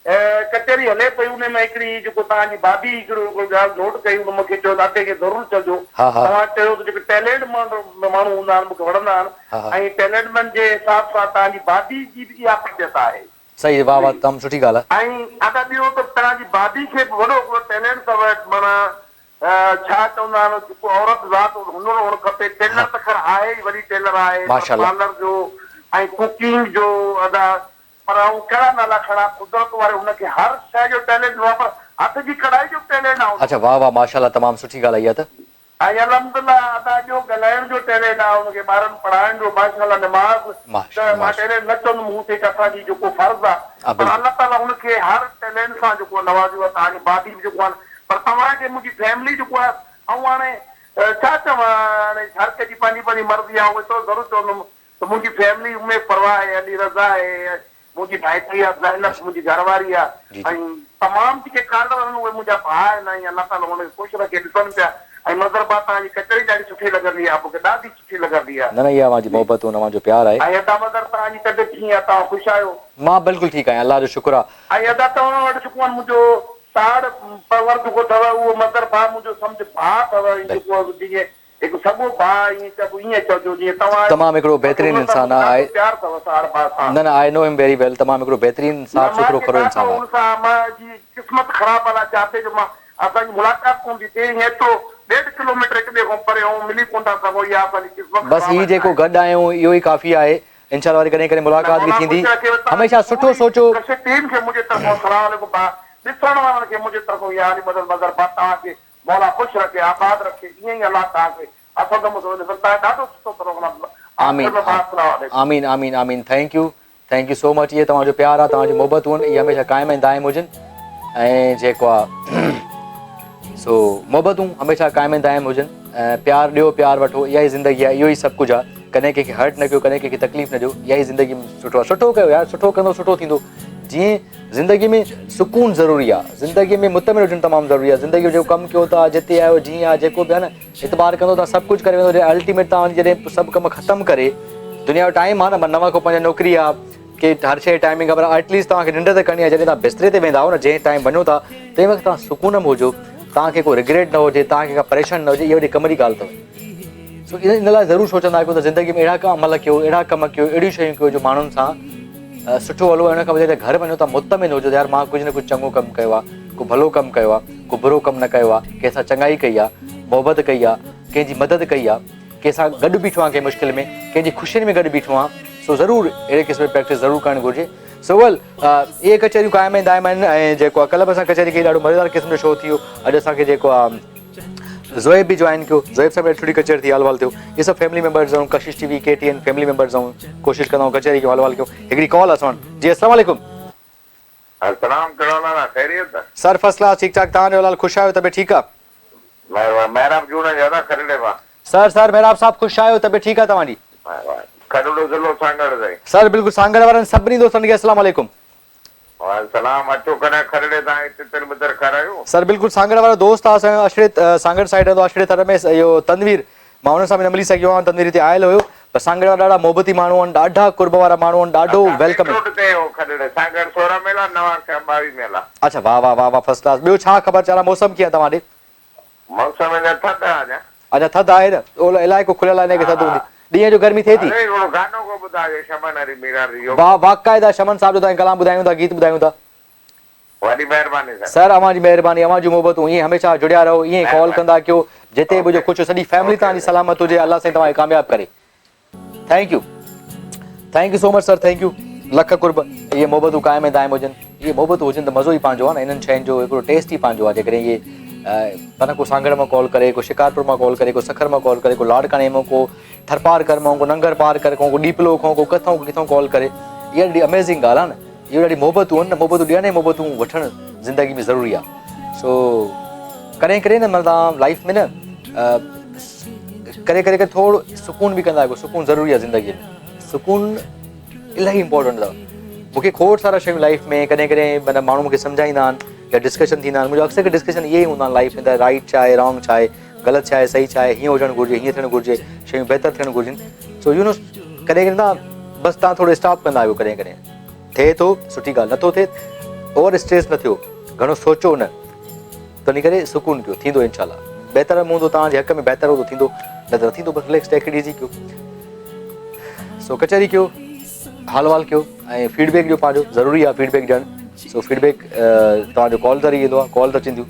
कचहरी हले पई, उन में हिकिड़ी जेको तव्हांजी भाभी हिकिड़ो ॻाल्हि नोट कई, उन मूंखे चयो ॾाॾे खे ज़रूरु चइजो। तव्हां चयो त जेके टैलेंट माण्हू हूंदा आहिनि मूंखे वणंदा आहिनि, ऐं टैलेंटमैन जे हिसाब सां तव्हांजी भाभी जी बि इहा पंहिंजत आहे। सही, वाह वाह, तमामु सुठी ॻाल्हि आहे। ऐं अदा ॿियो त तव्हांजी भाभी खे बि वॾो हिकिड़ो टैलेंट अथव। माना छा चवंदा आहिनि, जेको औरत ज़ात हुनर हुअणु खपे। टेलर त ख़ैर आहे ई, वॾी टेलर आहे, पार्लर जो ऐं कुकिंग जो। अदा पर ऐं कहिड़ा नाला खणा, कुदरत वारे हुनखे हर शइ जो टैलेंट वापर, हथ जी कढ़ाई जो टैलेंट आहे। अच्छा, वाह वाह, माशाल्लाह, तमामु सुठी ॻाल्हि आहे इहा त। ऐं अल्हम्दुलिल्लाह अदा जो ॻाल्हाइण जो टैलेंट आहे हुनखे, ॿारनि पढ़ाइण जो माशाल्लाह, नमाज़ त मां टैलेंट न चवंदुमि, हू त असांजी जेको फर्ज़ आहे। पर अल्लाह ताला हुनखे हर टैलेंट सां जेको नवाज़ियो आहे। तव्हांजी भाभी बि जेको आहे, पर तव्हांखे मुंहिंजी फैमिली जेको आहे, ऐं हाणे छा चवां, हाणे हर कंहिंजी पंहिंजी पंहिंजी मर्ज़ी आहे। उहे त ज़रूरु चवंदुमि त मुंहिंजी फैमिली उमेद परवाह आहे, अली रज़ा आहे, मुंहिंजी भाइटी आहे ज़ैनब, मुंहिंजी घरवारी आहे, ऐं तमामु जेके कादर आहिनि उहे मुंहिंजा भाउ आहिनि। ऐं अल्लाह ताला हुनखे ख़ुशि रखे, ॾिसनि पिया। ऐं मदरबा तव्हांजी कचहरी ॾाढी सुठी लॻंदी आहे, मूंखे ॾाढी सुठी लॻंदी आहे। न इहा मुंहिंजी मोहबत, मुंहिंजो प्यार आहे। ऐं अदा मदर तव्हांजी तबियत कीअं आहे? तव्हां ख़ुशि आहियो? मां बिल्कुलु ठीकु आहियां, अलाह जो शुक्र आहे। ऐं अदा तव्हां वटि जेको आहे मुंहिंजो साड़ परवर जेको अथव, उहो मदर भाउ मुंहिंजो सम्झ भाउ अथव। जेको जीअं हिकु सॻो भाउ ईअं चइबो ईअं चइजो जीअं तव्हां तमामु हिकिड़ो बहितरीनु इंसान आहे प्यार अथव सार बार सां न आई नो हिम वेरी वेल तमामु हिकिड़ो बहितरीनु साफ़ सुथरो खरो इंसान आहे उनसां मां जी क़िस्मत ख़राब आहे चाहते जो मां असांजी मुलाक़ात कोन थी थिए हीअं तो 1.5 किलोमीटर हिक ॿिए खां परे ऐं मिली कोन था सघो इहा असांजी क़िस्मत बसि हीअ जेको गॾु आहियूं इहो ई काफ़ी आहे इंशाल्लाह वरी कॾहिं कॾहिं मुलाक़ात बि थींदी हमेशह सुठो सोचो टीम खे मुंहिंजे तरफ़ां सलाम अलैकुम भाउ ॾिसण वारनि खे मुंहिंजे तरफ़ां यार मदद मदर बा तव्हांखे मौला ख़ुशि रखे आबाद रखे ईअं ई अलाह तव्हांखे असां त ॾाढो सुठो प्रोग्राम आमीन आमीन आमीन थैंक यू सो मच इहे तव्हांजो प्यार आहे तव्हांजी मोहबतूं आहिनि इहे हमेशह क़ाइमु ऐं दाइम हुजनि ऐं जेको आहे सो मोहबतूं हमेशह क़ाइमु ऐं दाइम हुजनि ऐं प्यार ॾियो प्यार वठो इहा ई ज़िंदगी आहे इहो ई सभु कुझु आहे कॾहिं कंहिंखे हर्ट न कयो कॾहिं कंहिंखे तकलीफ़ न ॾियो इहा ई ज़िंदगी में सुठो आहे सुठो कयो यार सुठो कंदो सुठो थींदो जीअं ज़िंदगी में सुकून ज़रूरी आहे ज़िंदगी में मुतमिन हुजणु तमामु ज़रूरी आहे ज़िंदगी जो जेको कमु कयो था जिते आहियो जीअं आहे जेको बि आहे न इतबार कंदो तव्हां सभु कुझु करे वेंदो अल्टीमेट तव्हां जॾहिं सभु कमु ख़तमु करे दुनिया जो टाइम आहे न 9 खां 5 नौकिरी आहे की हर शइ टाइमिंग ख़बर आहे एटलीस्ट तव्हांखे निंड त करणी आहे जॾहिं तव्हां बिस्तरे ते वेंदा आहियो न जंहिं टाइम वञो था तंहिं वक़्तु तव्हां सुकून में हुजो तव्हांखे को रिग्रेट न हुजे तव्हांखे का परेशानी न हुजे इहा वॾी कम जी ॻाल्हि अथव सो इन लाइ ज़रूरु सोचंदा आहियूं त ज़िंदगी में अहिड़ा अमल कयो अहिड़ा कम कयो अहिड़ियूं शयूं कयो जो माण्हुनि सां सुठो हलो हिन खां वधीक घर वञो था मुतमिन हुजो यार मां कुझु न कुझु चङो कमु कयो आहे को भलो कमु कयो आहे को बुरो कमु न कयो आहे कंहिंसां चङाई कई आहे मोहबत कई आहे कंहिंजी मदद कई आहे कंहिंसां गॾु बीठो आहे कंहिं मुश्किल में कंहिंजी ख़ुशियुनि में गॾु बीठो आहे सो ज़रूरु अहिड़े क़िस्म जी प्रैक्टिस ज़रूरु करणु घुरिजे सो वेल इहे कचहरियूं क़ाइमु ऐं दाइमु आहिनि ऐं जेको आहे कल्ह बि असां कचहरी कई ॾाढो मज़ेदार क़िस्म जो शो थी वियो अॼु असांखे जेको आहे ज़ोएब बि जॉइन कयो ज़ोएब सां बि सुठी कचहरी थी हलवाल थियो इहे सभु फैमिली मेंबर्स ऐं कशिश टीवी KTN फैमिली मेंबर्स ऐं कोशिशि कंदा आहियूं कचहरी खे हलवाल कयो हिकिड़ी कॉल असां वटि जी अस्सलाम वालेकुम अस्सलाम कहिड़ो ख़ैरियत सर फर्स्ट क्लास ठीकु ठाक तव्हांजो हाल ख़ुशि आहियो तबियत ठीकु आहे महिराब जून ज्यादा खरीदे बा सर महिराब साहब ख़ुशि आहियो तबियत ठीकु आहे तव्हांजी खडड़ो ज़िलो सांगड़ से सर बिल्कुलु सांगड़ वारनि सभिनी दोस्तनि खे अस्सलाम वालेकुम सलाम अचो कॾहिं खरड़े ताईं तितर बितर खारायो सर बिल्कुलु सांगड़ वारो दोस्त आहे असांजो अशरत सांगड़ साइड रहंदो अशरत थर में इहो तनवीर मां हुन सां बि न मिली सघियो आहियां तनवीर हिते आयल हुयो पर सांगड़ वारा ॾाढा मोहबती माण्हू आहिनि ॾाढा कुर्ब वारा माण्हू आहिनि ॾाढो वेलकम सांगड़ 16 मेला नवां 22 मेला अच्छा वाह वाह वाह वाह फर्स्ट क्लास ॿियो छा ख़बर चारा मौसम कीअं तव्हां ॾे मौसम में थधि आहे अच्छा थधि आहे न ओलो इलाइक़ो खुलियल आहे हिनखे थधि हूंदी ॾींहं जो गर्मी थिए थी गानो को ॿुधायो शमन हरी मीरा वाह वाक़ाइदा शमन साहब जो तव्हां कलाम ॿुधायूं था गीत ॿुधायूं था वॾी महिरबानी सर अवांजी महिरबानी अवांजी मोहबतूं ईअं हमेशह जुड़िया रहो ईअं कॉल कंदा कयो जिते बि कुझु सॼी फैमिली तव्हांजी सलामत हुजे अलाह साईं तव्हांखे कामयाबु करे thank you so much sir thank you लख कुर्ब इहे मोहबतूं क़ाइमु ऐं दाइमु हुजनि इहे मोहबतूं हुजनि त मज़ो ई पंहिंजो आहे न इन्हनि शयुनि जो हिकिड़ो टेस्ट ई पंहिंजो आहे जेकॾहिं इहे माना को सांगड़ मां कॉल करे को शिकारपुर मां कॉल करे को सखर मां कॉल करे को लाड़काणे मां को थरपार कर मां को नंगर पार कर को डीपलो खां को किथां कॉल करे इहा ॾाढी अमेज़िंग ॻाल्हि आहे न इहो ॾाढी मोहबतूं आहिनि न मोहबतूं ॾियण ऐं मोहबतूं वठणु ज़िंदगी में ज़रूरी आहे सो कॾहिं कॾहिं न मतिलबु तव्हां लाइफ में न करे थोरो सुकून बि कंदा आहियो सुकून ज़रूरी आहे ज़िंदगीअ में सुकून इलाही इंपॉर्टेंट अथव मूंखे खोड़ सारा शयूं लाइफ में कॾहिं कॾहिं माना माण्हू मूंखे सम्झाईंदा आहिनि या डिस्कशन थींदा आहिनि मुंहिंजो अक्सर डिस्कशन इहे ई हूंदा आहिनि लाइफ में त राइट छा आहे रॉन्ग छा आहे ग़लति छा आहे सही छा आहे हीअं हुजणु घुरिजे हीअं थियणु घुरिजे शयूं बहितर थियणु घुरिजनि सो यू नो कॾहिं कॾहिं तव्हां बसि तव्हां थोरो स्टॉप कंदा आहियो कॾहिं कॾहिं थिए थो सुठी ॻाल्हि नथो थिए ओवर स्ट्रेस न थियो घणो सोचो न त इन करे सुकून कयो थींदो इनशाला बहितर हूंदो तव्हांजे हक़ में बहितर हूंदो थींदो न त थींदो बसि रिलैक्स टेक इट इज़ी कयो सो कचहरी कयो हाल वाल कयो ऐं फीडबैक ॾियो पंहिंजो ज़रूरी आहे फीडबैक ॾियणु सो फीडबैक तव्हांजो कॉल तरी ईंदो आहे कॉल त अचंदियूं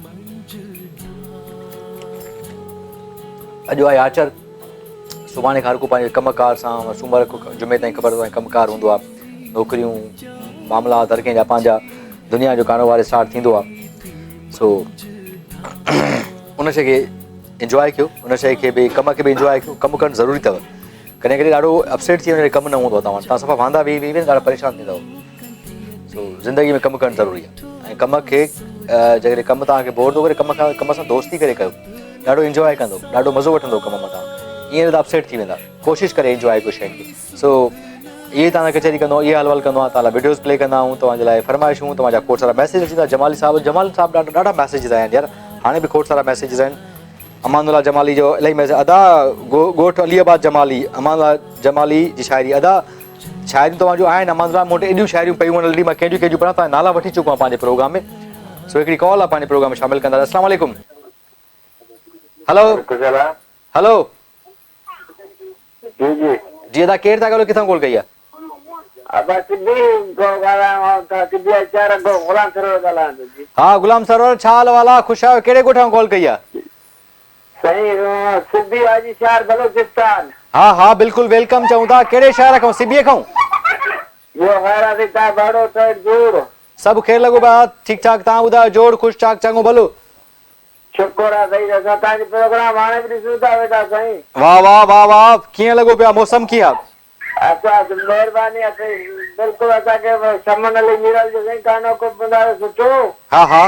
अॼु आहे आचर सुभाणे खां हर को पंहिंजे कमकार सां सूमर को जुमे ताईं ख़बर अथव कमकार हूंदो आहे नौकिरियूं मामला हर कंहिंजा पंहिंजा दुनिया जो कारोबार स्टार्ट थींदो आहे सो उन शइ खे इंजॉय कयो उन शइ खे बि कम खे बि इंजॉय कयो कमु करणु ज़रूरी अथव कॾहिं कॾहिं ॾाढो अपसेट थी वञे कमु न हूंदो आहे तव्हां सफ़ा वांदा वेही ॾाढा परेशान थींदव सो ज़िंदगी में कमु करणु ज़रूरी आहे ऐं कम खे जेकॾहिं कमु तव्हांखे बोर थो करे कम सां दोस्ती करे कयो ॾाढो इंजॉय कंदो ॾाढो मज़ो वठंदो कम मां तव्हां ईअं त अपसेट थी वेंदा कोशिशि करे इंजॉय कयो शइ खे सो इहे तव्हां कचहरी कंदो इहे हल वल कंदो आहे तव्हां वीडियोज़ प्ले कंदा आहियूं तव्हांजे लाइ फरमाइशूं तव्हांजा खोड़ सारा मैसेज अची था जमाली साहब ॾाढा मैसेजिस आया आहिनि यार हाणे बि खोड़ सारा मैसेजिस आहिनि अमानुल्ला जमाली जो इलाही मैसेज अदा ॻोठु अलीबाद जमाली अमानुल्ला जमाली जी शाइरी अदा शाइरियूं तव्हांजो आहिनि अमानुल्ला मूं वटि एॾियूं शाइरियूं पयूं आहिनि मां कंहिंजूं पढ़ां तव्हां नाला वठी चुको आहियां पंहिंजे प्रोग्राम में सो हिकिड़ी कॉल आहे पंहिंजे प्रोग्राम में शामिलु कंदा अस्सलाम वालेकुम हेलो जी जी जी अदा केर था ॻाल्हायो, किथां कॉल कई आहे? अब सिद्धि को ॻाल्हायो था, सिद्धि अचार को गुलाम सरोवर ॻाल्हायां थो जी। हा गुलाम सरवर, छा हाल वाला, ख़ुशि आहियो? कहिड़े ॻोठ खां कॉल कई आहे? सही सिद्धि हाजी शहर बलोचिस्तान। हा हा बिल्कुलु वेलकम चऊं था। कहिड़े शहर खां? सिबीअ खां? वो खैरा था बाड़ो साइड जोड़। सभु ख़ैर लॻो पिया, ठीकु ठाक। तव्हां ॿुधायो, जोड़ ख़ुशि ठाक चङो भलो? शुक्र आहे साईं, असां तव्हांजो प्रोग्राम हाणे बि ॾिसूं था वेठा साईं। वाह वाह वाह वाह, कीअं लॻो पिया? मौसम कीअं आहे? अच्छा महिरबानी आहे साईं, बिल्कुलु असांखे शमन अली मीरल जो साईं गानो को ॿुधायो सुठो। हा हा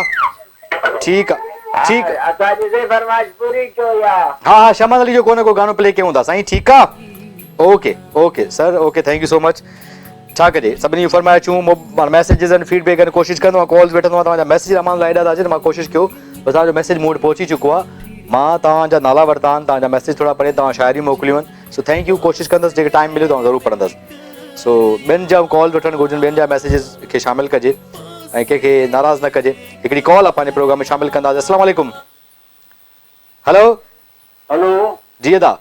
ठीकु आहे ठीकु आहे। असांजी से फरमाइश पूरी कयो या? हा हा शमन अली जो को न को गानो प्ले कयूं था साईं, ठीकु आहे। Okay okay sir, okay thank you so much. छा कजे, सभिनी जूं फरमाइशूं मैसेजिस आहिनि, फीडबैक आहिनि, कोशिशि कंदो आहियां कॉल्स वठंदो आहियां। तव्हांजा मैसेज अमान लाइ एॾा था अचनि, मां कोशिशि कयो बसि तव्हांजो मैसेज मूं वटि पहुची चुको आहे। मां तव्हांजा नाला वरिता आहिनि, तव्हांजा मैसेज थोरा पढ़े, तव्हां शाइरी मोकिलियूं आहिनि। सो थैंक यू, कोशिशि कंदुसि जेके टाइम मिले तव्हां ज़रूरु पढ़ंदुसि। सो ॿियनि जा कॉल वठणु घुरिजनि, ॿियनि जा मैसेजिस खे शामिलु कजे ऐं कंहिंखे नाराज़ न कजे। हिकिड़ी कॉल आहे पंहिंजे प्रोग्राम में शामिलु कंदासीं। अस्सलाम वालेकुम। हेलो हेलो जी अदा।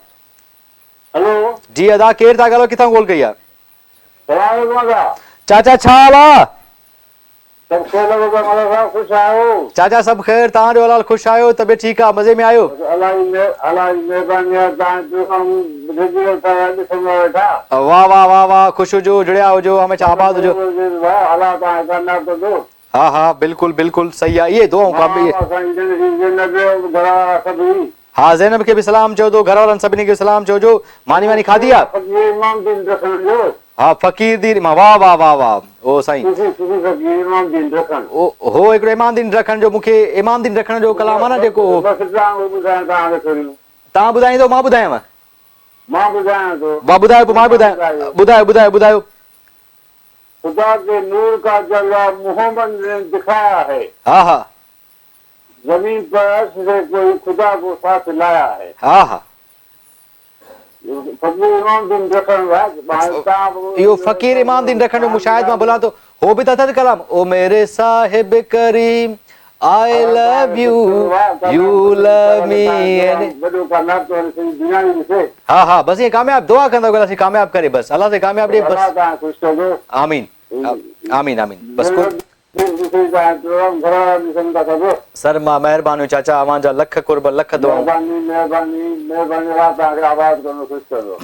हेलो जी अदा, केरु था ॻाल्हायो, किथां कॉल कई आहे? सलाम चाचा छा हाल आहे? सब ख़ुशि आहियो? चाचा सभु ख़ैर, तव्हांजो हाल ख़ुशि आहियो? तबियत ठीकु आहे? मज़े में आहियो? अलाह जी महिरबानी आहे, तव्हां वेठा। वाह वाह वाह वाह, ख़ुशि हुजो, जुड़िया हुजो, हमेशा आबाद हुजो। अलाह तव्हां दो। हा हा बिल्कुलु बिल्कुलु सही आहे। इहे दुआऊं हा ज़ैनब खे बि सलाम चओ तो, घर वारनि सभिनी खे सलाम चओजो। मानी वानी खाधी आहे? हा फ़कीर दी मां, वाह वाह वाह वाह। ओ साईं हो हिकिड़ो इमाम दीन रखण जो, मूंखे इमाम दीन रखण जो कलाम आहे न जेको तव्हां ॿुधाईंदो मां ॿुधायांव? मां ॿुधायां थो। वाह ॿुधायो पोइ मां ॿुधायां। ॿुधायो ॿुधायो ॿुधायो। खुदा के नूर का जलवा मोहम्मद ने दिखाया है। हाँ हाँ। जमीन पर से कोई खुदा को साथ लाया है। हाँ हाँ। फकीर इमाम दिन रखण यो फकीर इमाम दिन रखण जो मुशाहिद मां बुला तो हो भी था कलाम। ओ मेरे साहिब करीम I love you, you love me। हाँ हाँ बस ये कामयाब दुआ कंदा अल्लाह से कामयाब करे, बस अल्लाह से कामयाब ॾे बस। आमीन आमीन आमीन बस को सर मां महिरबानी चाचा, अवां जा लख कुर्ब लख दुआ।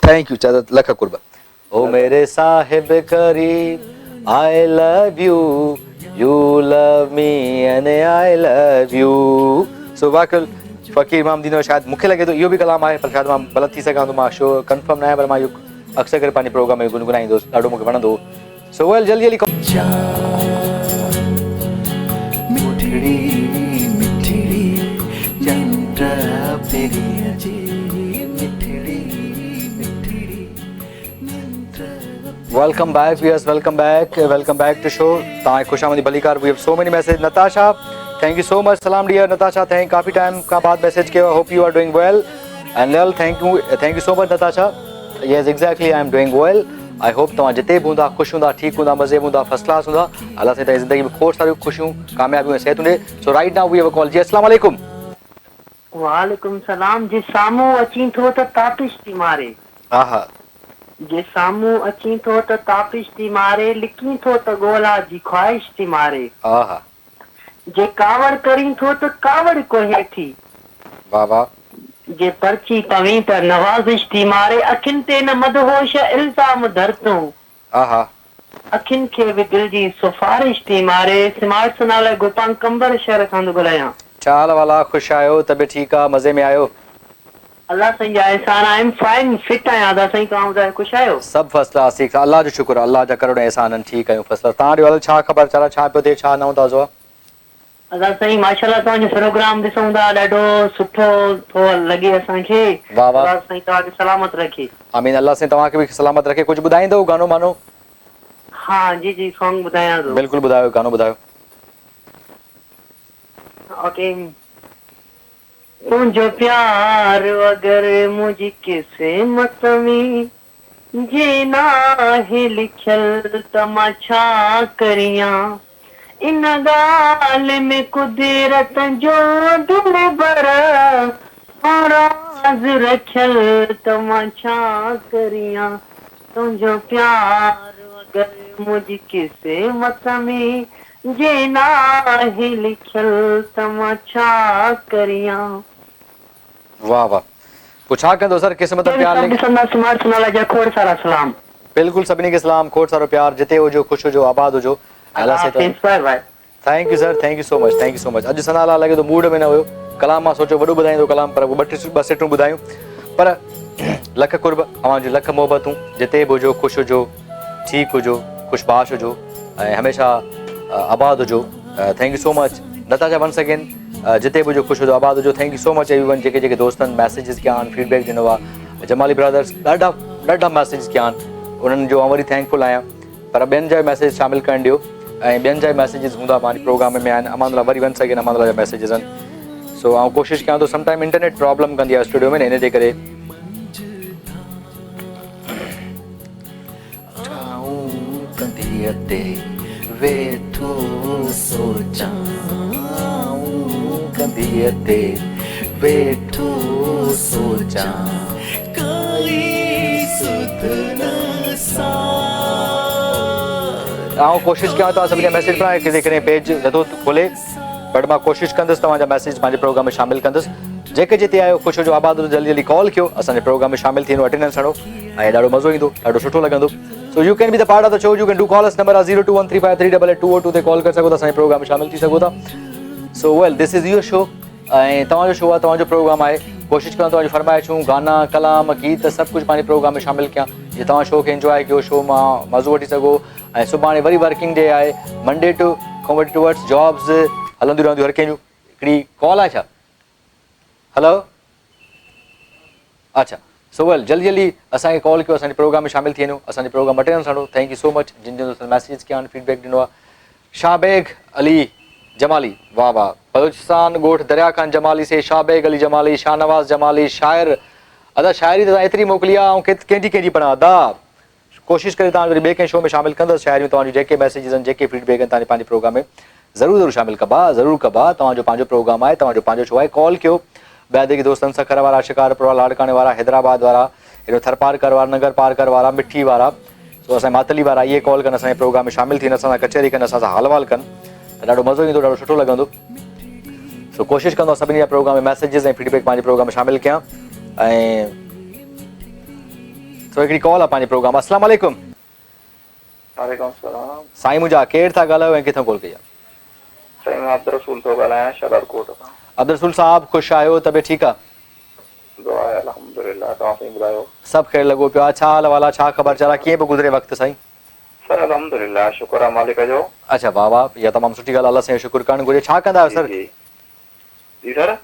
थैंक यू चाचा, लख कुर्ब। ओ मेरे साहिब करीम I love you, you love me and I love you। सो वाकई फ़कीर इमाम दीन शायद मूंखे लॻे थो इहो बि कलाम आहे, पर शायदि मां ग़लति थी सघां थो, मां शो कंफर्म न आहे, पर मां इहो अक्सर करे पंहिंजे प्रोग्राम में गुनगुनाईंदुसि, ॾाढो मूंखे वणंदो। सो वेल जल्दी जल्दी मिठड़ी मिठड़ी चंड तेरी अजी मिठड़ी मिठड़ी Welcome back viewers, welcome back to show। तां खुशामदी भलीकार। We have so many messages। Natasha, thank you so much। Salam dear Natasha, thank काफी टाइम का बाद मैसेज किया। Hope you are doing well। And Lal, thank you so much Natasha। Yes exactly, I am doing well। I hope तव्हां जिते बि हूंदा ख़ुशि हूंदा, ठीकु हूंदा, मज़े में हूंदा, फर्स्ट क्लास हूंदा। अल्लाह से तव्हांजी ज़िंदगी में खोड़ सारियूं ख़ुशियूं, कामयाबियूं, सेहत हुजे। So right now we have a call। जी अस्सलाम वालेकुम। वालेकुम सलाम। जे साम्हूं अची थो त तापिश थी मारे। हा हा। जे साम्हूं अची थो त तापिश थी मारे, लिकी थो त ॻोल्हा जी ख़्वाहिश थी मारे। हा हा। जे कावड़ करी थो त कावड़ को हेठी। वाह वाह। जे पर्ची पवी त नवाज़िश थी मारे, अखियुनि ते न मदहोश इल्ज़ाम धरतूं। हा हा। अखियुनि खे बि दिलि जी सिफारिश थी मारे। स्मार्ट सुनाले गुतां कंबर शहर खां थो ॻाल्हायां। छा हाल वाला, ख़ुशि आहियो? तबियत ठीकु आहे? मज़े में आहियो? अल्लाह साईं जा एहसान आहिनि, फाइन फिट आहियां। अदा साईं तव्हां ॿुधायो ख़ुशि आहियो? सभु फर्स्ट क्लास, ठीकु आहे, अल्लाह जो शुक्र आहे, अल्लाह जा करोड़ एहसान आहिनि, ठीकु आहियूं, फर्स्ट क्लास। तव्हांजो हाल छा ख़बर, छा पियो थिए, छा नओं ताज़ो आहे? अदा साईं माशाल्लाह तव्हांजो प्रोग्राम ॾिसूं था, ॾाढो सुठो थो लॻे असांखे। वाह वाह। अल्लाह साईं तव्हांखे सलामत रखे। आमीन, अल्लाह साईं तव्हांखे बि सलामत रखे। कुझु ॿुधाईंदो गानो मानो? हाँ जी जी, सॉन्ग ॿुधायां थो। बिल्कुलु ॿुधायो, गानो ॿुधायो। ओके। तुंहिंजो प्यार अगर मुझी किस्मत में जे नाहे लिखियल त मां छा करियां। इन ॻाल्हि में कुदरत जो दिल भर राज रखियल त मां छा करियां तुंहिंजो प्यार अगरि मुंहिंजी क़िस्मत में जे नाहे लिखियल त मां छा करियां। वाह वाह, पोइ छा कंदो सर क़िस्मत प्यार लिख? खोड़ सारा सलाम। बिल्कुलु सभिनी खे सलाम, खोड़ सारो प्यार, जिते हुजो ख़ुशि हुजो आबाद हुजो। Thank U sir, thank you so much, thank you so much. अॼु सना लाल लॻे थो मूड में न हुयो, कलाम मां सोचियो वॾो ॿुधाईंदो कलाम, पर ॿ सेटूं ॿुधायूं, पर लख कुर्ब अवां जूं लख मोहबतूं, जिते बि हुजो ख़ुशि हुजो, ठीकु हुजो, ख़ुशबाश हुजो ऐं हमेशह आबाद हुजो। Thank you so much Natasha once again, जिते बि हुजो ख़ुशि हुजो आबाद हुजो। Thank you so much everyone, जेके जेके दोस्तनि मैसेजिस कया आहिनि, फीडबैक ॾिनो आहे, जमाली ब्रदर्स ॾाढा ॾाढा मैसेज कया आहिनि, उन्हनि जो वरी थैंकफुल आहियां। पर ॿियनि जा मैसेज शामिलु करणु ॾियो, ऐं ॿियनि जा मैसेजिस हूंदा पंहिंजे प्रोग्राम में आहिनि। अमान वरी वंस अगेन अमान जा मैसेजिस आहिनि। सो आउं कोशिशि कयां थो, समटाइम इंटरनेट प्रॉब्लम कंदी आहे स्टूडियो में, हिन जे करे वेठो सोचां कंधीअ ते वेठो सोचां काई सुध न आउं कोशिशि कयां थो सभिनी जा मैसेज पढ़ाए, केॾे पेज नथो खोले, बट मां कोशिशि कंदुसि तव्हांजा मैसेज पंहिंजे प्रोग्राम में शामिलु कंदुसि। जेके जिते आयो ख़ुशि हुजो आबाद हुजो, जल्दी जल्दी कॉल कयो, असांजे प्रोग्राम में शामिलु थींदो, अटेंडेंस हणो ऐं ॾाढो मज़ो ईंदो, ॾाढो सुठो लॻंदो। So you can be the part of the show, U can do call us, number आहे 021353888202 ते कॉल करे सघो था, असांजे प्रोग्राम में शामिलु थी सघो था। So well this is your show, ऐं तव्हांजो शो आहे, तव्हांजो प्रोग्राम आहे। कोशिशि कयां तव्हांजी फरमाइशूं, गाना, कलाम, गीत सभु कुझु पंहिंजे प्रोग्राम में शामिलु कयां, जीअं तव्हां शो खे इंजॉय कयो, शो मां मज़ो वठी सघो। ऐं सुभाणे वरी वर्किंग डे आहे, मंडे टू टुवर्ड्स जॉब्स हलंदियूं रहंदियूं हर कंहिंजूं। हिकिड़ी कॉल आहे छा? हेलो, अच्छा, सो वेल जल्दी जल्दी असांखे कॉल कयो, असांजे प्रोग्राम में शामिलु थी वञो, असांजे प्रोग्राम अटेंडेंस हणो। थैंक यू सो मच जिन जिन दोस्तनि मैसेज कया आहिनि, फीडबैक ॾिनो आहे। शाहबेग अली जमाली, वाह वाह, बलूचिस्तान ॻोठ दरिया खान जमाली से शाहबेग अली जमाली, शाहनवाज़ जमाली, शाइर अदा शाइरी त तव्हां एतिरी मोकिली आहे, ऐं कंहिंजी कंहिंजी पढ़ा अदा। कोशिशि करे तव्हां वरी ॿिए कंहिं शो में शामिलु कंदुसि शाइरियूं, तव्हांजूं जेके मैसेजिस आहिनि, जेके फीडबैक आहिनि, तव्हांजे पंहिंजे प्रोग्राम में ज़रूरु ज़रूरु शामिलु कबा, ज़रूरु कबा। तव्हांजो पंहिंजो प्रोग्राम आहे, तव्हांजो पंहिंजो शो आहे, कॉल कयो। ॿिया जेके दोस्तनि सखर वारा, शिकारपुर, लाड़काने वारा, हैदराबाद वारा, हेॾो थरपारकर वारा, नगर पारकर वारा, मिठी वारा, सो असांजे मातली वारा, इहे कॉल कनि, असांजे प्रोग्राम में शामिलु थियनि, असां सां कचहरी कनि, असां सां हाल वाल कनि, त ॾाढो मज़ो ईंदो, ॾाढो सुठो लॻंदो। सो कोशिशि कंदो सभिनी जा प्रोग्राम में मैसेजिस ऐं फीडबैक पंहिंजे प्रोग्राम में शामिलु कयां। ऐं सो हिकिड़ी कॉल आहे पंहिंजे प्रोग्राम। अस्सलाम वालेकुम। वालेकुम सलाम। साईं मुंहिंजा केरु था ॻाल्हायो ऐं किथां कॉल कई आहे? साईं मां अब्दुल रसूल थो ॻाल्हायां, शररकोट खां। अब्दुल रसूल साहब, ख़ुशि आहियो? तबियत ठीकु आहे? दुआ आहे अल्हम्दुलिल्लाह, तव्हां साईं ॿुधायो? सभु ख़ैरु लॻो पियो आहे। छा हाल वाला, छा ख़बर चाल, कीअं पियो गुज़रे वक़्तु साईं? सर अल्हम्दुलिल्लाह, शुक्र आहे मालिक जो। अच्छा वाह वाह, इहा तमामु सुठी ॻाल्हि आहे, अल्लाह साईं जो शुक्र करणु घुरिजे। छा कंदा आहियो सर? जी सर,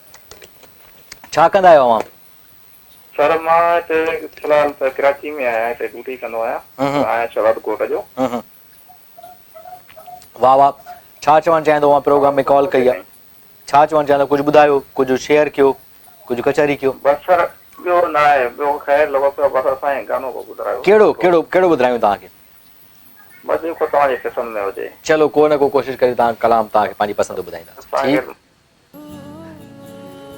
छा कंदा आहियो अवां? सर मां हिते फ़िलहाल त कराची में आहियां, हिते ड्यूटी कंदो आहियां, आहियां शररकोट जो। वाह वाह, छा चवणु चाहींदो आहियां? प्रोग्राम में कॉल कई आहे, छा चवणु चाहींदो? कुझु ॿुधायो, कुझु शेयर कयो, कुझु कचहरी कयो। बसि सर ॿियो न आहे, ॿियो ख़ैरु लॻो पियो, बसि असांजे गानो को ॿुधायो। कहिड़ो कहिड़ो कहिड़ो ॿुधायूं तव्हांखे? बसि जेको तव्हांजे पसंदि में हुजे। चलो को न को कोशिशि करे तव्हां कलाम तव्हांखे पंहिंजी पसंदि ॿुधाईंदासीं।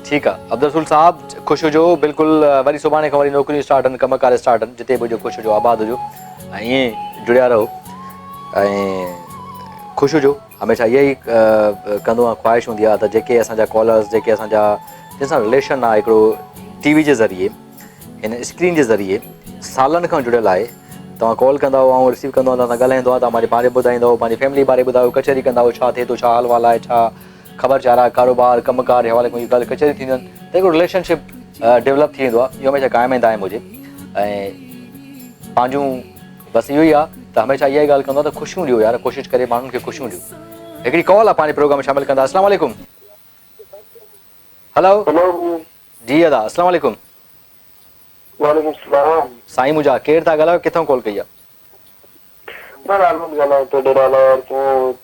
ठीकु आहे अब्दुल रसूल साहब, ख़ुशि हुजो। बिल्कुलु वरी सुभाणे खां वरी नौकरियूं स्टार्ट आहिनि, कमकार स्टार्ट आहिनि, जिते बि हुजो ख़ुशि हुजो, आबाद हुजो ऐं ईअं जुड़िया रहो ऐं ख़ुशि हुजो। हमेशह इहा ई कंदो आहियां, ख़्वाहिश हूंदी आहे त जेके असांजा कॉलर्स, जेके असांजा जंहिंसां रिलेशन आहे हिकिड़ो टीवी जे ज़रिए, हिन स्क्रीन जे ज़रिए सालनि खां जुड़ियल आहे, तव्हां कॉल कंदा ऐं रिसीव कंदो, तव्हां ॻाल्हाईंदो, तव्हां पंहिंजे बारे ॿुधाईंदो, पंहिंजी फैमिली बारे ॿुधायो, कचहरी कंदा, छा थिए थो, छा हाल वाल आहे, छा ख़बर चार आहे, कारोबार, कमकार, हवाले में ॻाल्हि कचहरी थींदियूं आहिनि, त हिकिड़ो रिलेशनशिप डेवलप थी वेंदो आहे। इहो हमेशह क़ाइमु ऐं दाइमु हुजे ऐं पंहिंजूं बसि इहो ई आहे त हमेशह इहा ई ॻाल्हि कंदो त ख़ुशियूं ॾियो यार, कोशिशि करे माण्हुनि खे ख़ुशियूं ॾियो। हिकिड़ी कॉल आहे पंहिंजे प्रोग्राम में शामिलु कंदा। अस्सलाम वालेकुम। हेलो जी अदा, अस्सलाम वालेकुम। वालेकुम सलाम। साईं मुंहिंजा केरु था ॻाल्हायो, किथां कॉल कई आहे? मां आलमद ॻाल्हायां थो डेराला, और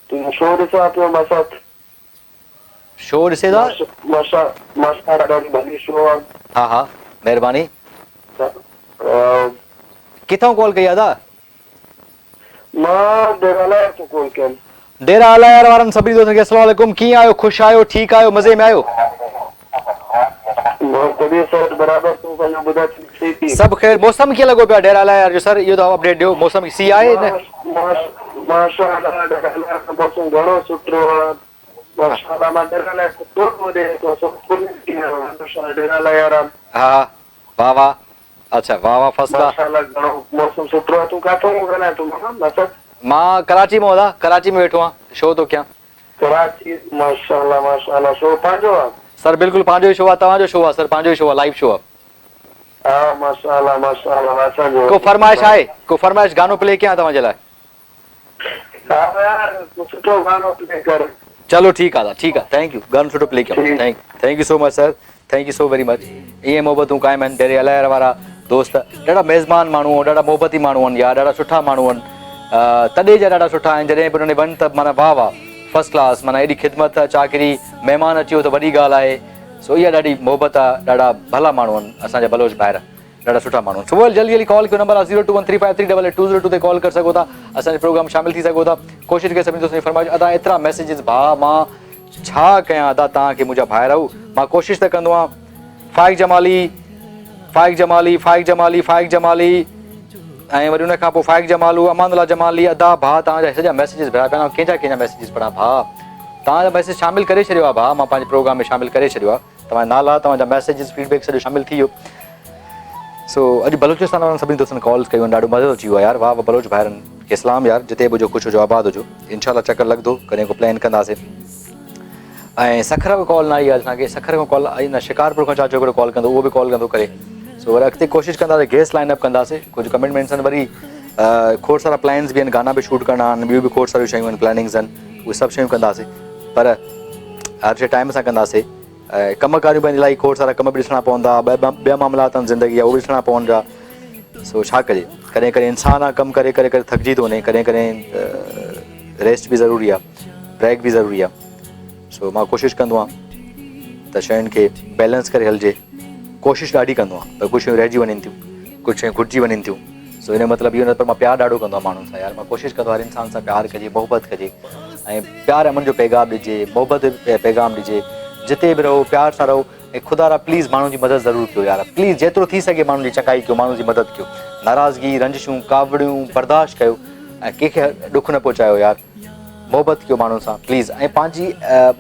तूं शो ॾिसां पियो मां साथ। शो ॾिसे था? माशा ॾाढी भली शो आहे। हा हा, महिरबानी। किथां कॉल कई आहे दा? मां डेराला तो कॉल कया। डेरा अलायर वारनि सभिनी दोस्तनि खे अस्सलाम वालेकुम। कीअं आहियो? ख़ुशि आहियो? ठीकु आहियो? मज़े में आहियो? तॾहिं सर बराबरि तूं पंहिंजो ॿुधाए सही थी सभु ख़ैर मौसम कीअं लॻो पियो आहे डेरा लाइ यार जो सर इहो त अपडेट ॾियो मौसम सी आहे न माशाअल्लाह मौसम घणो सुठो आहे माशाअल्लाह मां डेरा लाइ सुठो ॾे थो सभु डेरा लाइ यार हा वाह वाह अच्छा वाह वाह फर्स्ट क्लास माशाअल्लाह घणो मौसम सुठो आहे तूं काथों ॻाल्हाए तूं नसर मां कराची में हुआ कराची में वेठो आहियां शो थो कयां कराची माशाअल्लाह माशाअल्लाह शो पंहिंजो आहे सर बिल्कुलु पंहिंजो ई शो आहे तव्हांजो शो आहे सर पंहिंजो ई शो आहे लाइव शो आहे हा माशाअल्लाह माशाअल्लाह असांजो को फरमाइश आहे को फरमाइश गानो प्ले कयां तव्हांजे लाइ हा यार सुठो गानो प्ले कर चलो ठीकु आहे ठीकु आहे थैंक यू गानो सुठो प्ले कयो thank you so much sir thank you so very much ईअं मोहबतूं क़ाइमु आहिनि डेरे हलाइण वारा दोस्त ॾाढा मेज़बान माण्हू ॾाढा मोहबती माण्हू आहिनि या ॾाढा सुठा माण्हू आहिनि तॾहिं जा ॾाढा सुठा आहिनि जॾहिं बि उन्हनि वञ त माना वाह वाह फर्स्ट क्लास माना एॾी ख़िदमत चाकरी महिमान अची वियो त वॾी ॻाल्हि आहे सो इहा ॾाढी मोहबत आहे ॾाढा भला माण्हू आहिनि असांजा बलोच ॿाहिरि ॾाढा सुठा माण्हू आहिनि सुबुह जल्दी जल्दी कॉल कयो नंबर आहे 02135388202 ते कॉल करे सघो था असांजे प्रोग्राम शामिल थी सघो था कोशिशि करे सभिनी दोस्तनि जी फरमाइश अदा एतिरा मैसेजिस भाउ मां छा कयां अदा तव्हांखे मुंहिंजा भाइर मां कोशिशि त कंदो आहियां फाइक जमाली ऐं वरी उनखां पोइ फाइक जमालू अमानुल्ला जमाली अदा भाउ तव्हांजा सॼा मैसेजिस भरिया पिया कंहिंजा मैसेजिस पढ़ा भाउ तव्हांजा मैसेज शामिल करे छॾियो आहे भाउ मां पंहिंजे प्रोग्राम में शामिल करे छॾियो आहे तव्हांजा नाला तव्हांजा मैसेजिस फीडबैक सॼो शामिल थी वियो सो अॼु बलोचिस्तान वारनि सभिनी दोस्तनि कॉल्स कयूं ॾाढो मज़ो अची वियो आहे यार वाह वाह बलोच भाइरनि खे इस्लाम यार जिते बि हुजो ख़ुशि हुजो आबाद हुजो इनशाला चकर लॻंदो कॾहिं को प्लान कंदासीं ऐं सखर में कॉल न आई आहे असांखे सखर में कॉल आई न शिकारपुर खां छा छोकिरो कॉल कंदो उहो बि कॉल कंदो करे सो वरी अॻिते कोशिशि कंदासीं गेस्ट लाइन अप कंदासीं कुझु कमिटमेंट्स आहिनि वरी खोड़ सारा प्लान्स बि आहिनि गाना बि शूट करणा आहिनि ॿियूं बि खोड़ सारियूं शयूं आहिनि प्लानिंग्स आहिनि उहे सभु शयूं कंदासीं पर हर शइ टाइम सां कंदासीं कम कारियूं बि इलाही खोड़ सारा कम बि ॾिसणा पवंदा ॿिया मामलात आहिनि ज़िंदगी जा उहे बि ॾिसणा पवंदा सो छा कजे कॾहिं कॾहिं इंसान आहे कमु करे करे करे थकिजी थो वञे कॾहिं कॾहिं रेस्ट बि ज़रूरी आहे ब्रेक बि ज़रूरी आहे सो मां कोशिशि कंदो आहियां त शयुनि खे बैलेंस करे हलिजे कोशिशि ॾाढी कंदो आहियां पर कुझु शयूं रहिजी वञनि थियूं कुझु शयूं घुटिजी वञनि थियूं सो हिन मतिलबु इहो न पर मां प्यारु ॾाढो कंदो आहियां माण्हुनि सां यार मां कोशिशि कंदो आहियां हर इंसान सां प्यारु कजे मोहबत कजे ऐं प्यारु अमन जो पैगाम ॾिजे मोहबत जो पैगाम ॾिजे जिते बि रहो प्यार सां रहो ऐं ख़ुदा रा प्लीज़ माण्हुनि जी मदद ज़रूरु कयो यार प्लीज़ जेतिरो थी सघे माण्हुनि जी चकाई कयो माण्हुनि जी मदद कयो नाराज़गी रंजिशूं कावड़ियूं बर्दाश्त कयो ऐं कंहिंखे ॾुख न पहुचायो यार मोहबत कयो माण्हुनि सां प्लीज़ ऐं पंहिंजी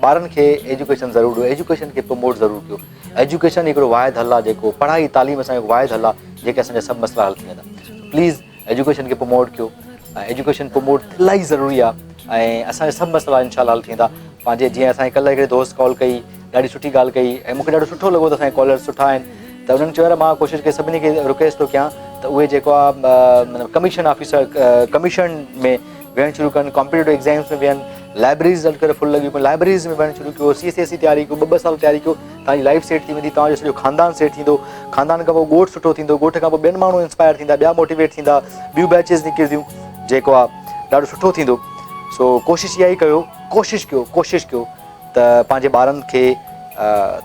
ॿारनि खे एजुकेशन ज़रूरु ॾियो एजुकेशन खे प्रमोट ज़रूरु कयो एजुकेशन हिकिड़ो वाहिद हल आहे जेको पढ़ाई तालीम असांजो वाहिद हल आहे जेके असांजा सभु मसइला हल थी वेंदा प्लीज़ एजुकेशन खे प्रमोट कयो ऐं एजुकेशन प्रमोट इलाही ज़रूरी आहे ऐं असांजा सभु मसइला इनशाला हल थी वेंदा पंहिंजे जीअं असांखे कल्ह हिकिड़े दोस्त कॉल कई ॾाढी सुठी ॻाल्हि कई ऐं मूंखे ॾाढो सुठो लॻो त असांजा कॉलर सुठा आहिनि त उन्हनि चयो मां कोशिशि कई सभिनी खे रिक्वेस्ट थो कयां त उहे जेको आहे मतिलबु कमीशन ऑफिसर कमीशन में वेहणु शुरू कनि कॉम्पिटेटिव एग्ज़ाम्स में वेहनि लाइब्रेरीज़ अॼुकल्ह फुल लॻियूं पियूं लाइब्रेरीज़ में वेहणु शुरू कयो CSE तयारी कयो 2-2 साल तयारी कयो तव्हांजी लाइफ सेट थी वेंदी तव्हांजो सॼो ख़ानदान सेट थींदो ख़ानदान खां पोइ ॻोठु सुठो थींदो ॻोठ खां पोइ ॿियनि माण्हू इंस्पायर थींदा ॿिया मोटिवेट थींदा ॿियूं बैचिस निकिरंदियूं जेको आहे ॾाढो सुठो थींदो सो कोशिशि इहा ई कयो कोशिशि कयो त पंहिंजे ॿारनि खे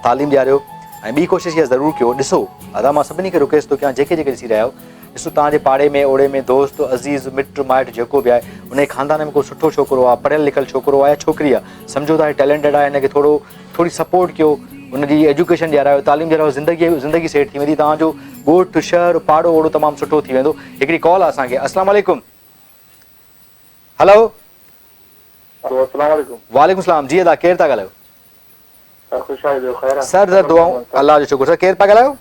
तालीम ॾियारियो ऐं ॿी कोशिशि इहा ज़रूरु कयो ॾिसो अदा मां सभिनी खे रिक्वेस्ट थो कयां जेके ॾिसी रहिया आहियो ॾिसो तव्हांजे पाड़े में ओड़े में दोस्त अज़ीज़ मिटु माइटु जेको बि आहे उन ख़ानदान में को सुठो छोकिरो आहे पढ़ियलु लिखियलु छोकिरो आहे या छोकिरी आहे सम्झो था टैलेंटेड आहे हिनखे थोरी सपोर्ट कयो हुनजी एजुकेशन ॾियारायो तालीम ॾियारायो ज़िंदगी सेट थी वेंदी तव्हांजो ॻोठु शहर पाड़ो ओड़ो तमामु सुठो थी वेंदो हिकिड़ी कॉल आहे असांखे अस्सलाम वालेकुम हेलो वालेकुम सलाम जी अदा केरु था ॻाल्हायो सर दुआऊं अल्लाह जो शुक्र सर केरु पिया ॻाल्हायो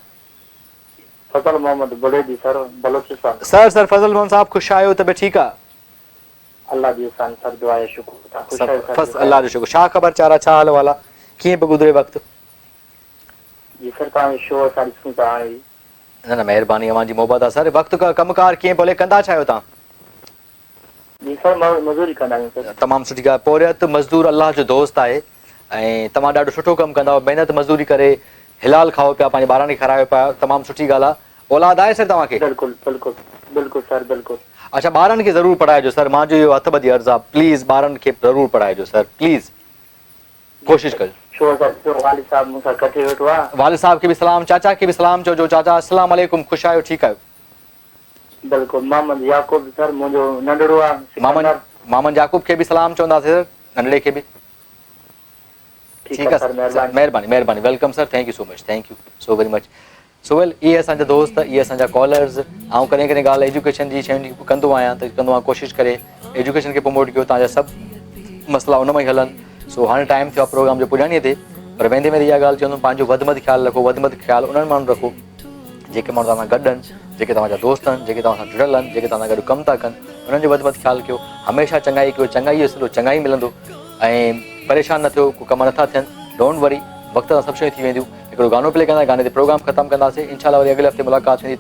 फज़ल मोहम्मद बुलेदी सर बलोचिस्तान सर फज़ल मोहम्मद साहब ख़ुशि आहियो तबियत ठीकु आहे अल्लाह जी सान सर दुआ है शुक्र बस अल्लाह जो शुक्र छा ख़बर चारा छा हाल वाला कीअं पियो गुज़रे वक़्तु जी सर तव्हांजो शो असां ॾिसूं था हाणे न महिरबानी अव्हांजी मोहबत आहे सर वक़्तु कमुकार कीअं भले कंदा छा आहियो तव्हां जी सर मज़दूरी कंदा आहियूं सर तमामु सुठी ॻाल्हि पोरियत मज़दूर अल्लाह जो दोस्त आहे ऐं तव्हां ॾाढो सुठो कमु कंदा महिनत मज़दूरी करे हिलाल खाओ पिया पंहिंजे ॿारनि खे खारायो पिया तमामु सुठी ॻाल्हि आहे औलाद आहे सर तव्हांखे बिल्कुलु सर बिल्कुलु अच्छा ॿारनि खे ज़रूरु पढ़ाइजो सर मुंहिंजो इहो हथ ॿधी अर्ज़ु आहे प्लीज़ ॿारनि खे ज़रूरु पढ़ाइजो सर प्लीज़ कोशिशि कजो वालिद साहब मूंसां कटे वेठो आहे वालिद साहब खे बि सलाम चाचा खे बि सलाम चइजो चाचा अस्सलाम वालेकुम ख़ुशि आहियो ठीकु आहियो बिल्कुलु मोहम्मद याकूब सर मुंहिंजो नंढड़ो आहे मोहम्मद याकूब खे बि सलाम चवंदासीं सर नंढड़े खे बि ठीक है सर, महिरबानी महिरबानी, welcome sir, thank you so much, thank you so very much. So वेल, ये असांजा दोस्त, ये असांजा कॉलर्स। ऐं कॾहिं कॾहिं ॻाल्हि एजुकेशन जी शयुनि जी कंदो आहियां त कंदो आहियां कोशिशि करे एजुकेशन खे प्रमोट कयो, तव्हांजा सभु मसला उन में ई हलनि। सो हाणे टाइम थियो आहे प्रोग्राम जो पुॼाणीअ ते, पर वेंदे वेंदे इहा ॻाल्हि चवंदुमि, पंहिंजो वधि में वधि ख़्यालु रखो, वधि में वधि ख़्यालु उन्हनि माण्हुनि रखो जेके माण्हू तव्हां सां गॾु आहिनि, जेके तव्हांजा दोस्त आहिनि, जेके तव्हां सां जुड़ियल आहिनि, जेके तव्हां सां गॾु कमु था कनि, उन्हनि जो वधि में वधि ख़्यालु कयो। हमेशह चङाई कयो, चङाई जो चङाई मिलंदो, ऐं परेशान न थियो, को कम नथा थियनि, डोंट वरी, वक़्त सां सभु शयूं थी वेंदियूं। हिकिड़ो गानो प्ले कंदा, गाने ते प्रोग्राम ख़तमु कंदासीं। इंशाल्लाह वरी अॻिले हफ़्ते मुलाक़ात थींदी।